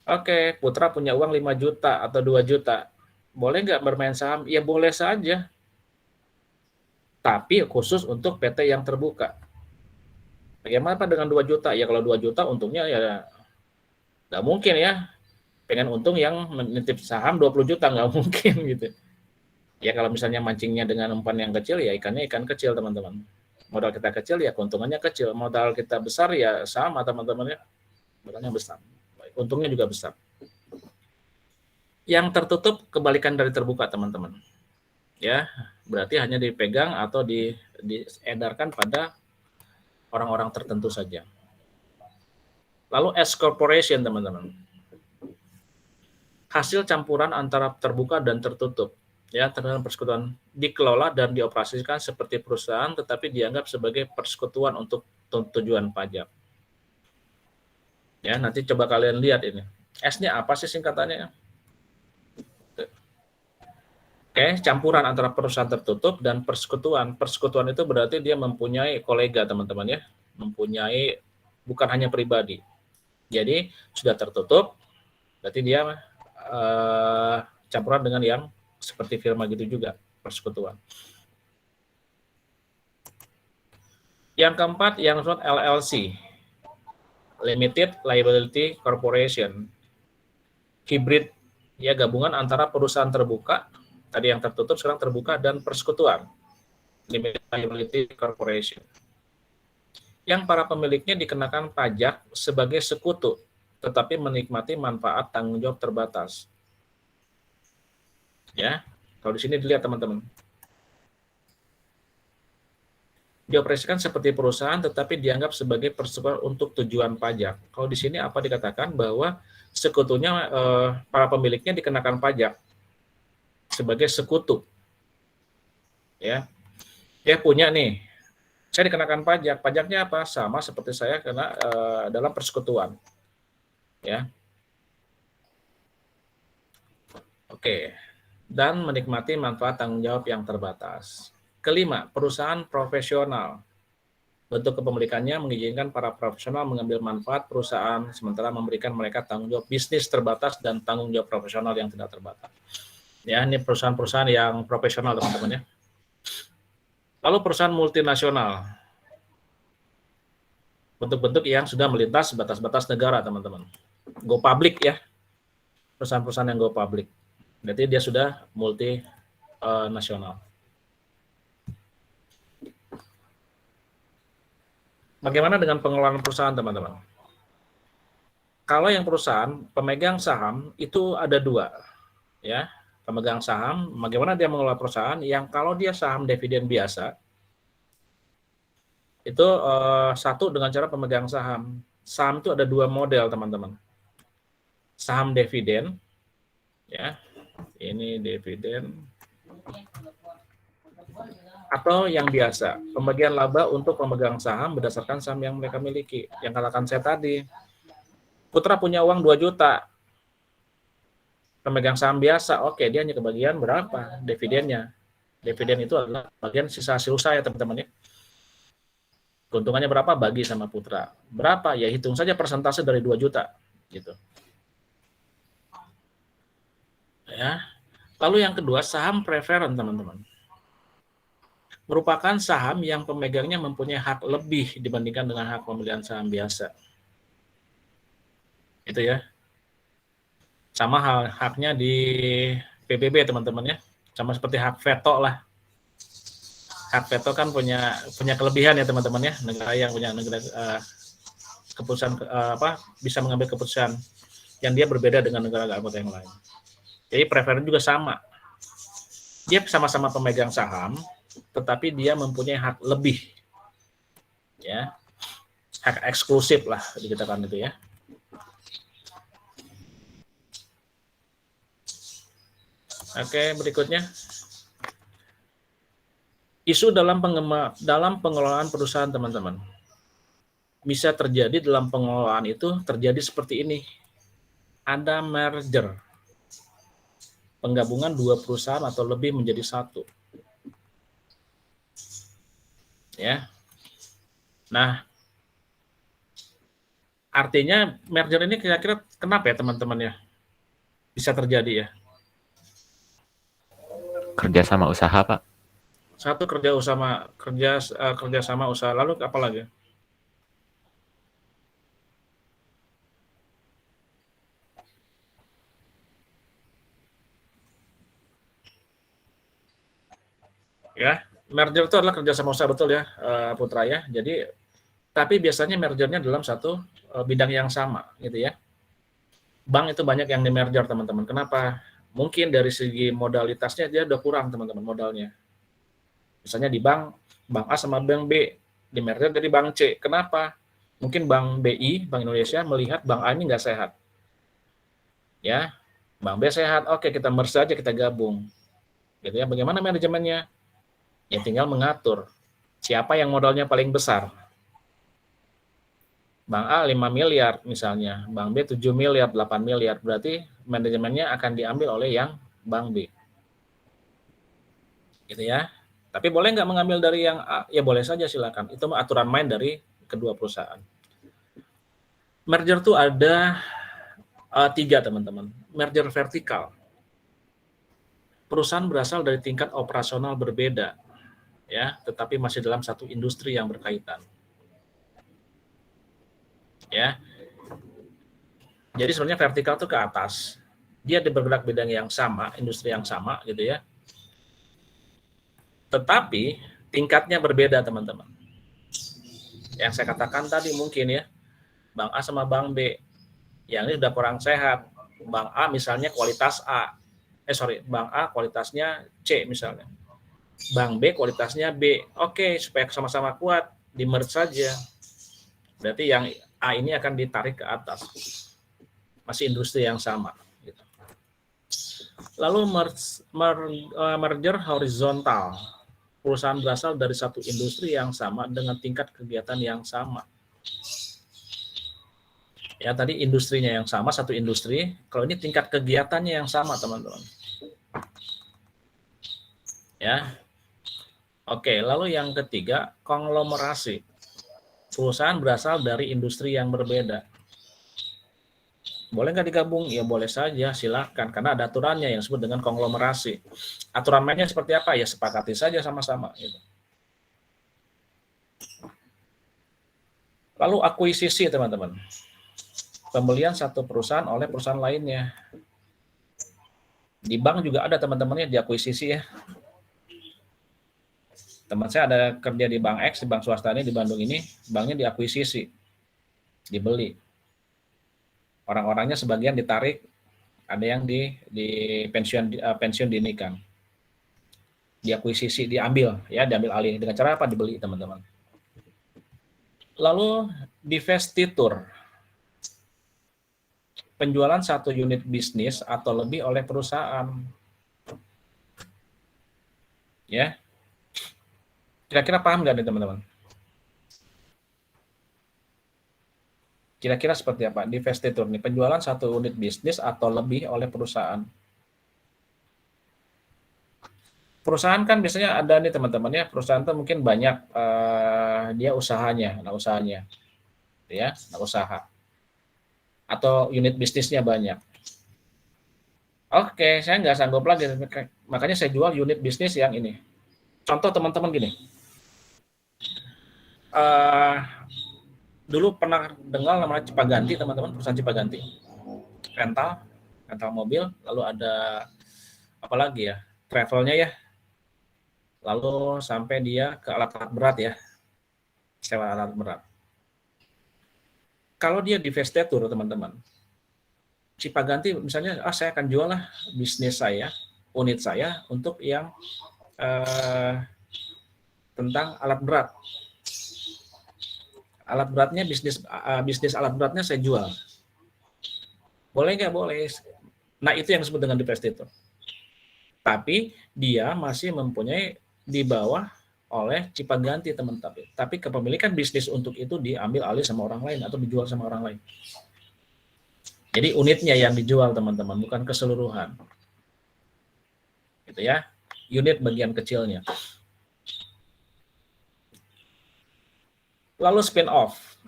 Oke, Putra punya uang 5 juta atau 2 juta. Boleh nggak bermain saham? Ya boleh saja. Tapi khusus untuk PT yang terbuka. Bagaimana Pak dengan 2 juta? Ya kalau 2 juta untungnya ya nggak mungkin ya. Pengen untung yang menitip saham 20 juta, nggak mungkin gitu. Ya kalau misalnya mancingnya dengan umpan yang kecil, ya ikannya ikan kecil, teman-teman. Modal kita kecil, ya keuntungannya kecil. Modal kita besar, ya sama, teman-teman ya. Modalnya besar. Untungnya juga besar. Yang tertutup kebalikan dari terbuka, teman-teman. Ya, berarti hanya dipegang atau diedarkan pada orang-orang tertentu saja. Lalu S corporation, teman-teman. Hasil campuran antara terbuka dan tertutup. Ya, terdalam persekutuan dikelola dan dioperasikan seperti perusahaan, tetapi dianggap sebagai persekutuan untuk tujuan pajak. Ya, nanti coba kalian lihat ini. S-nya apa sih singkatannya? Oke, campuran antara perusahaan tertutup dan persekutuan. Persekutuan itu berarti dia mempunyai kolega, teman-teman ya. Mempunyai, bukan hanya pribadi. Jadi, sudah tertutup, berarti dia campuran dengan yang seperti firma gitu juga, persekutuan. Yang keempat, yang disebut LLC. Limited Liability Corporation, hibrid, ya gabungan antara perusahaan terbuka, tadi yang tertutup sekarang terbuka, dan persekutuan, Limited Liability Corporation, yang para pemiliknya dikenakan pajak sebagai sekutu, tetapi menikmati manfaat tanggung jawab terbatas. Ya, kalau di sini dilihat teman-teman. Dioperasikan seperti perusahaan tetapi dianggap sebagai persekutuan untuk tujuan pajak. Kalau di sini apa dikatakan bahwa sekutunya para pemiliknya dikenakan pajak sebagai sekutu. Ya. Dia punya nih. Saya dikenakan pajak. Pajaknya apa? Sama seperti saya kena dalam persekutuan. Ya. Oke. Dan menikmati manfaat tanggung jawab yang terbatas. Kelima, perusahaan profesional. Bentuk kepemilikannya mengizinkan para profesional mengambil manfaat perusahaan sementara memberikan mereka tanggung jawab bisnis terbatas dan tanggung jawab profesional yang tidak terbatas. Ya, ini perusahaan-perusahaan yang profesional, teman-teman ya. Lalu perusahaan multinasional. Bentuk-bentuk yang sudah melintas batas-batas negara, teman-teman. Go public ya. Perusahaan-perusahaan yang go public. Berarti dia sudah multinasional. Bagaimana dengan pengelolaan perusahaan, teman-teman? Kalau yang perusahaan, pemegang saham itu ada dua. Ya, pemegang saham, bagaimana dia mengelola perusahaan? Yang kalau dia saham dividen biasa, itu satu dengan cara pemegang saham. Saham itu ada dua model, teman-teman. Saham dividen, ya, ini dividen, atau yang biasa, pembagian laba untuk pemegang saham berdasarkan saham yang mereka miliki. Yang katakan saya tadi, Putra punya uang 2 juta, pemegang saham biasa, oke, dia hanya kebagian berapa? Dividennya. Dividen itu adalah bagian sisa hasil usaha ya teman-teman ya. Keuntungannya berapa? Bagi sama Putra. Berapa? Ya hitung saja persentase dari 2 juta. Gitu. Ya. Lalu yang kedua, saham preferen, teman-teman. Merupakan saham yang pemegangnya mempunyai hak lebih dibandingkan dengan hak pemilihan saham biasa. Itu ya. Sama haknya di PBB, teman-teman ya. Sama seperti hak veto lah. Hak veto kan punya kelebihan ya, teman-teman ya. Negara yang punya keputusan bisa mengambil keputusan yang dia berbeda dengan negara anggota yang lain. Jadi preferen juga sama. Dia sama-sama pemegang saham, tetapi dia mempunyai hak lebih, ya, hak eksklusif lah dikatakan itu ya. Oke, berikutnya Isu dalam pengelolaan perusahaan, teman-teman. Bisa terjadi dalam pengelolaan itu terjadi seperti ini. Ada merger. Penggabungan dua perusahaan atau lebih menjadi satu. Ya. Nah, artinya merger ini kira-kira kenapa ya teman-teman ya? Bisa terjadi ya. Kerja sama usaha, Pak. Satu kerja sama usaha, lalu apa lagi? Ya, merger itu adalah kerja sama usaha, betul ya, Putra ya. Jadi, tapi biasanya mergernya dalam satu bidang yang sama, gitu ya. Bank itu banyak yang di merger, teman-teman. Kenapa? Mungkin dari segi modalitasnya dia udah kurang, teman-teman, modalnya. Misalnya di bank A sama bank B, di merger dari bank C. Kenapa? Mungkin bank BI, Bank Indonesia, melihat bank A ini nggak sehat. Ya, bank B sehat, oke kita merge aja, kita gabung. Gitu ya. Bagaimana manajemennya? Ya tinggal mengatur siapa yang modalnya paling besar. Bank A 5 miliar misalnya, Bank B 7 miliar, 8 miliar, berarti manajemennya akan diambil oleh yang Bank B. Gitu ya. Tapi boleh nggak mengambil dari yang A? Ya boleh saja, silakan. Itu aturan main dari kedua perusahaan. Merger tuh ada 3, teman-teman. Merger vertikal. Perusahaan berasal dari tingkat operasional berbeda, ya, tetapi masih dalam satu industri yang berkaitan. Ya. Jadi sebenarnya vertikal itu ke atas. Dia di bergerak bidang yang sama, industri yang sama gitu ya. Tetapi tingkatnya berbeda, teman-teman. Yang saya katakan tadi mungkin ya, Bank A sama Bank B. Yang ini udah kurang sehat. Bank A misalnya kualitas A. Bank A kualitasnya C misalnya. Bank B kualitasnya B. Oke, supaya sama-sama kuat, di-merge saja. Berarti yang A ini akan ditarik ke atas. Masih industri yang sama. Gitu. Lalu merger horizontal. Perusahaan berasal dari satu industri yang sama dengan tingkat kegiatan yang sama. Ya, tadi industrinya yang sama, satu industri. Kalau ini tingkat kegiatannya yang sama, teman-teman. Ya. Oke, lalu yang ketiga, konglomerasi. Perusahaan berasal dari industri yang berbeda. Boleh nggak digabung? Ya boleh saja, silakan. Karena ada aturannya yang disebut dengan konglomerasi. Aturan mainnya seperti apa? Ya sepakati saja sama-sama. Gitu. Lalu akuisisi, teman-teman. Pembelian satu perusahaan oleh perusahaan lainnya. Di bank juga ada teman-temannya diakuisisi ya. Teman saya ada kerja di Bank X, di bank swasta ini di Bandung ini, banknya diakuisisi, dibeli. Orang-orangnya sebagian ditarik, ada yang di pensiun dinikan. Diakuisisi, diambil alih. Dengan cara apa? Dibeli, teman-teman. Lalu divestitur. Penjualan satu unit bisnis atau lebih oleh perusahaan. Ya. Kira-kira paham nggak nih teman-teman? Kira-kira seperti apa? Divestitur nih, penjualan satu unit bisnis atau lebih oleh perusahaan. Perusahaan kan biasanya ada nih teman-teman ya, perusahaan itu mungkin banyak dia usahanya, ya, usaha. Atau unit bisnisnya banyak. Oke, saya nggak sanggup lagi, makanya saya jual unit bisnis yang ini. Contoh teman-teman gini. Dulu pernah dengar namanya Cipaganti, teman-teman, perusahaan Cipaganti. Rental mobil, lalu ada apa lagi ya? Travelnya ya. Lalu sampai dia ke alat-alat berat ya. Sewa alat berat. Kalau dia divestitur, teman-teman. Cipaganti misalnya, saya akan jual lah bisnis saya, unit saya untuk yang tentang alat berat. Alat beratnya bisnis alat beratnya saya jual. Boleh nggak? Boleh. Nah itu yang disebut dengan divestitur. Tapi dia masih mempunyai di bawah oleh Cipaganti teman-teman. Tapi kepemilikan bisnis untuk itu diambil alih sama orang lain atau dijual sama orang lain. Jadi unitnya yang dijual teman-teman, bukan keseluruhan. Gitu ya. Unit bagian kecilnya. Lalu spin off.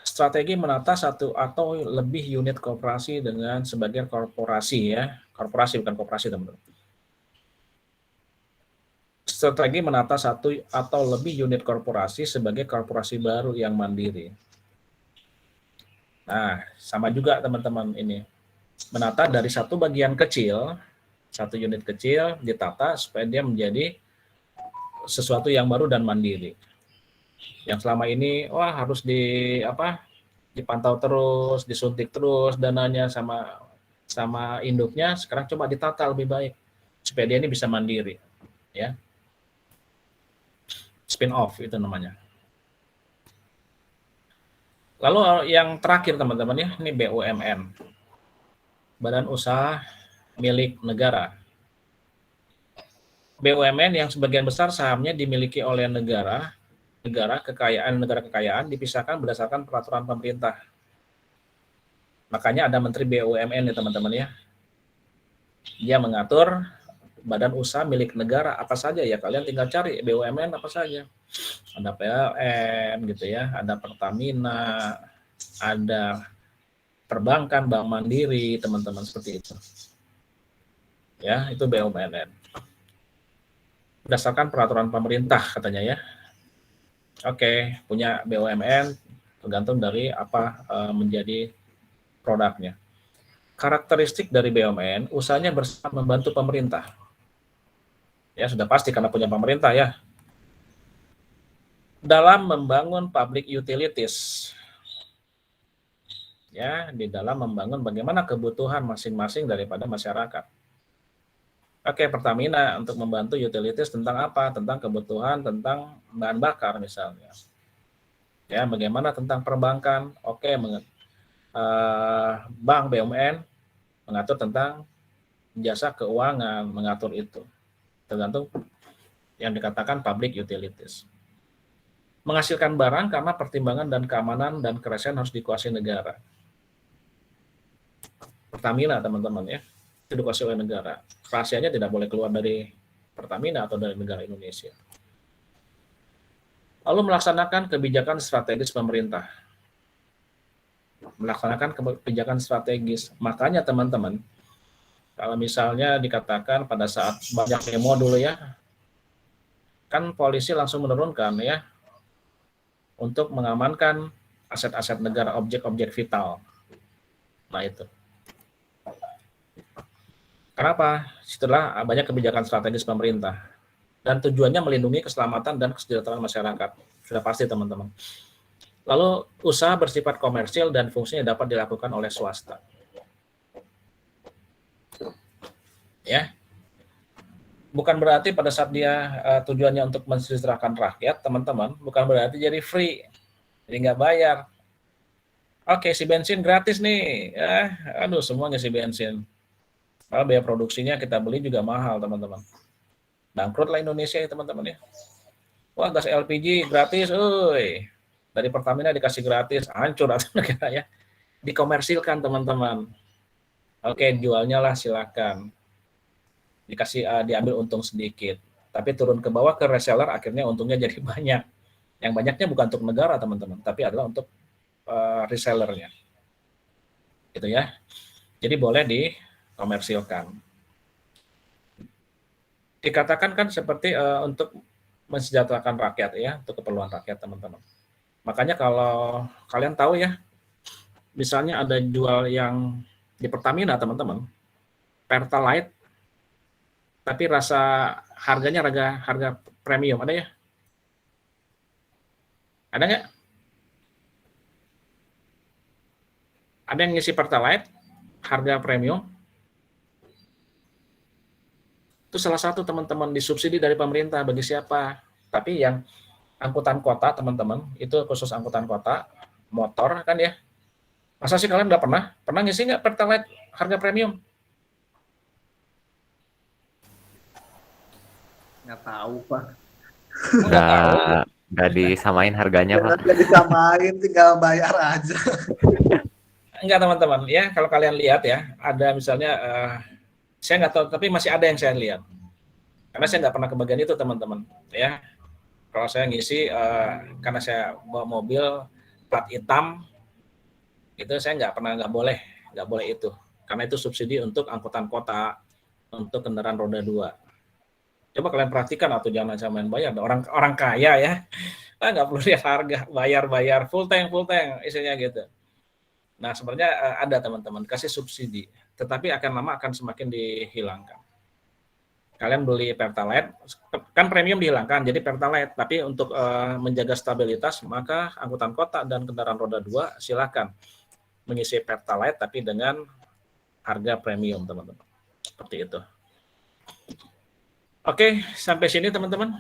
Strategi menata satu atau lebih unit koperasi dengan sebagai korporasi ya. Korporasi bukan koperasi teman-teman. Strategi menata satu atau lebih unit korporasi sebagai korporasi baru yang mandiri. Nah, sama juga teman-teman ini. Menata dari satu bagian kecil, satu unit kecil ditata supaya dia menjadi sesuatu yang baru dan mandiri. Yang selama ini harus dipantau terus, disuntik terus dananya sama induknya, sekarang coba ditata lebih baik supaya dia ini bisa mandiri, ya. Spin off itu namanya. Lalu yang terakhir teman-teman ya, ini BUMN. Badan Usaha Milik Negara. BUMN yang sebagian besar sahamnya dimiliki oleh negara kekayaan dipisahkan berdasarkan peraturan pemerintah. Makanya ada Menteri BUMN ya teman-teman ya. Dia mengatur badan usaha milik negara apa saja ya, kalian tinggal cari BUMN apa saja. Ada PLN gitu ya, ada Pertamina, ada perbankan, Bank Mandiri, teman-teman seperti itu. Ya, itu BUMN. Berdasarkan peraturan pemerintah katanya ya. Oke, punya BUMN tergantung dari apa menjadi produknya. Karakteristik dari BUMN, usahanya bersama membantu pemerintah. Ya, sudah pasti karena punya pemerintah ya. Dalam membangun public utilities. Ya, di dalam membangun bagaimana kebutuhan masing-masing daripada masyarakat. Oke, Pertamina untuk membantu utilities tentang apa? Tentang kebutuhan, tentang bahan bakar misalnya. Ya, bagaimana tentang perbankan? Oke, Bank BUMN mengatur tentang jasa keuangan, mengatur itu. Tergantung yang dikatakan public utilities. Menghasilkan barang karena pertimbangan dan keamanan dan kerahasiaan harus dikuasai negara. Pertamina teman-teman ya, itu dikuasai oleh negara. Rahasianya tidak boleh keluar dari Pertamina atau dari negara Indonesia. Lalu melaksanakan kebijakan strategis pemerintah. Melaksanakan kebijakan strategis. Makanya teman-teman, kalau misalnya dikatakan pada saat banyak demo dulu ya, kan polisi langsung menurunkan ya, untuk mengamankan aset-aset negara, objek-objek vital. Nah itu. Kenapa? Setelah banyak kebijakan strategis pemerintah. Dan tujuannya melindungi keselamatan dan kesejahteraan masyarakat. Sudah pasti teman-teman. Lalu usaha bersifat komersil dan fungsinya dapat dilakukan oleh swasta. Ya. Bukan berarti pada saat dia tujuannya untuk mensejahterakan rakyat, teman-teman, bukan berarti jadi free. Jadi nggak bayar. Oke, si bensin gratis nih. Semua ngisi bensin. Kalau biaya produksinya kita beli juga mahal, teman-teman. Bangkrut lah Indonesia ya, teman-teman ya. Wah, gas LPG gratis, dari Pertamina dikasih gratis, hancur atau negara ya. Dikomersilkan, teman-teman. Oke, jualnya lah silakan. Diambil untung sedikit. Tapi turun ke bawah ke reseller, akhirnya untungnya jadi banyak. Yang banyaknya bukan untuk negara, teman-teman, tapi adalah untuk resellernya. Gitu ya. Jadi boleh dikomersilkan. Dikatakan kan seperti untuk mensejahterakan rakyat ya, untuk keperluan rakyat teman-teman. Makanya kalau kalian tahu ya, misalnya ada jual yang di Pertamina teman-teman, Pertalite, tapi harganya harga premium, ada ya? Ada nggak? Ada yang ngisi Pertalite, harga premium? Itu salah satu teman-teman disubsidi dari pemerintah bagi siapa? Tapi yang angkutan kota teman-teman, itu khusus angkutan kota, motor kan ya. Masa sih kalian nggak pernah ngisi nggak Pertalite harga premium? Nggak tahu, Pak. Nggak disamain harganya, Pak. Nggak disamain, tinggal bayar aja. Enggak teman-teman, ya kalau kalian lihat ya, ada misalnya, saya nggak tahu, tapi masih ada yang saya lihat. Karena saya nggak pernah kebagian itu teman-teman, ya. Kalau saya ngisi, karena saya bawa mobil plat hitam, itu saya nggak boleh itu. Karena itu subsidi untuk angkutan kota, untuk kendaraan roda 2. Coba kalian perhatikan atau jangan samain bayar. Orang kaya ya, nggak perlu lihat harga, bayar full tank isinya gitu. Nah sebenarnya ada teman-teman kasih subsidi, tetapi lama akan semakin dihilangkan. Kalian beli Pertalite, kan premium dihilangkan, jadi Pertalite. Tapi untuk menjaga stabilitas, maka angkutan kota dan kendaraan roda 2 silakan mengisi Pertalite, tapi dengan harga premium teman-teman. Seperti itu. Oke, sampai sini teman-teman.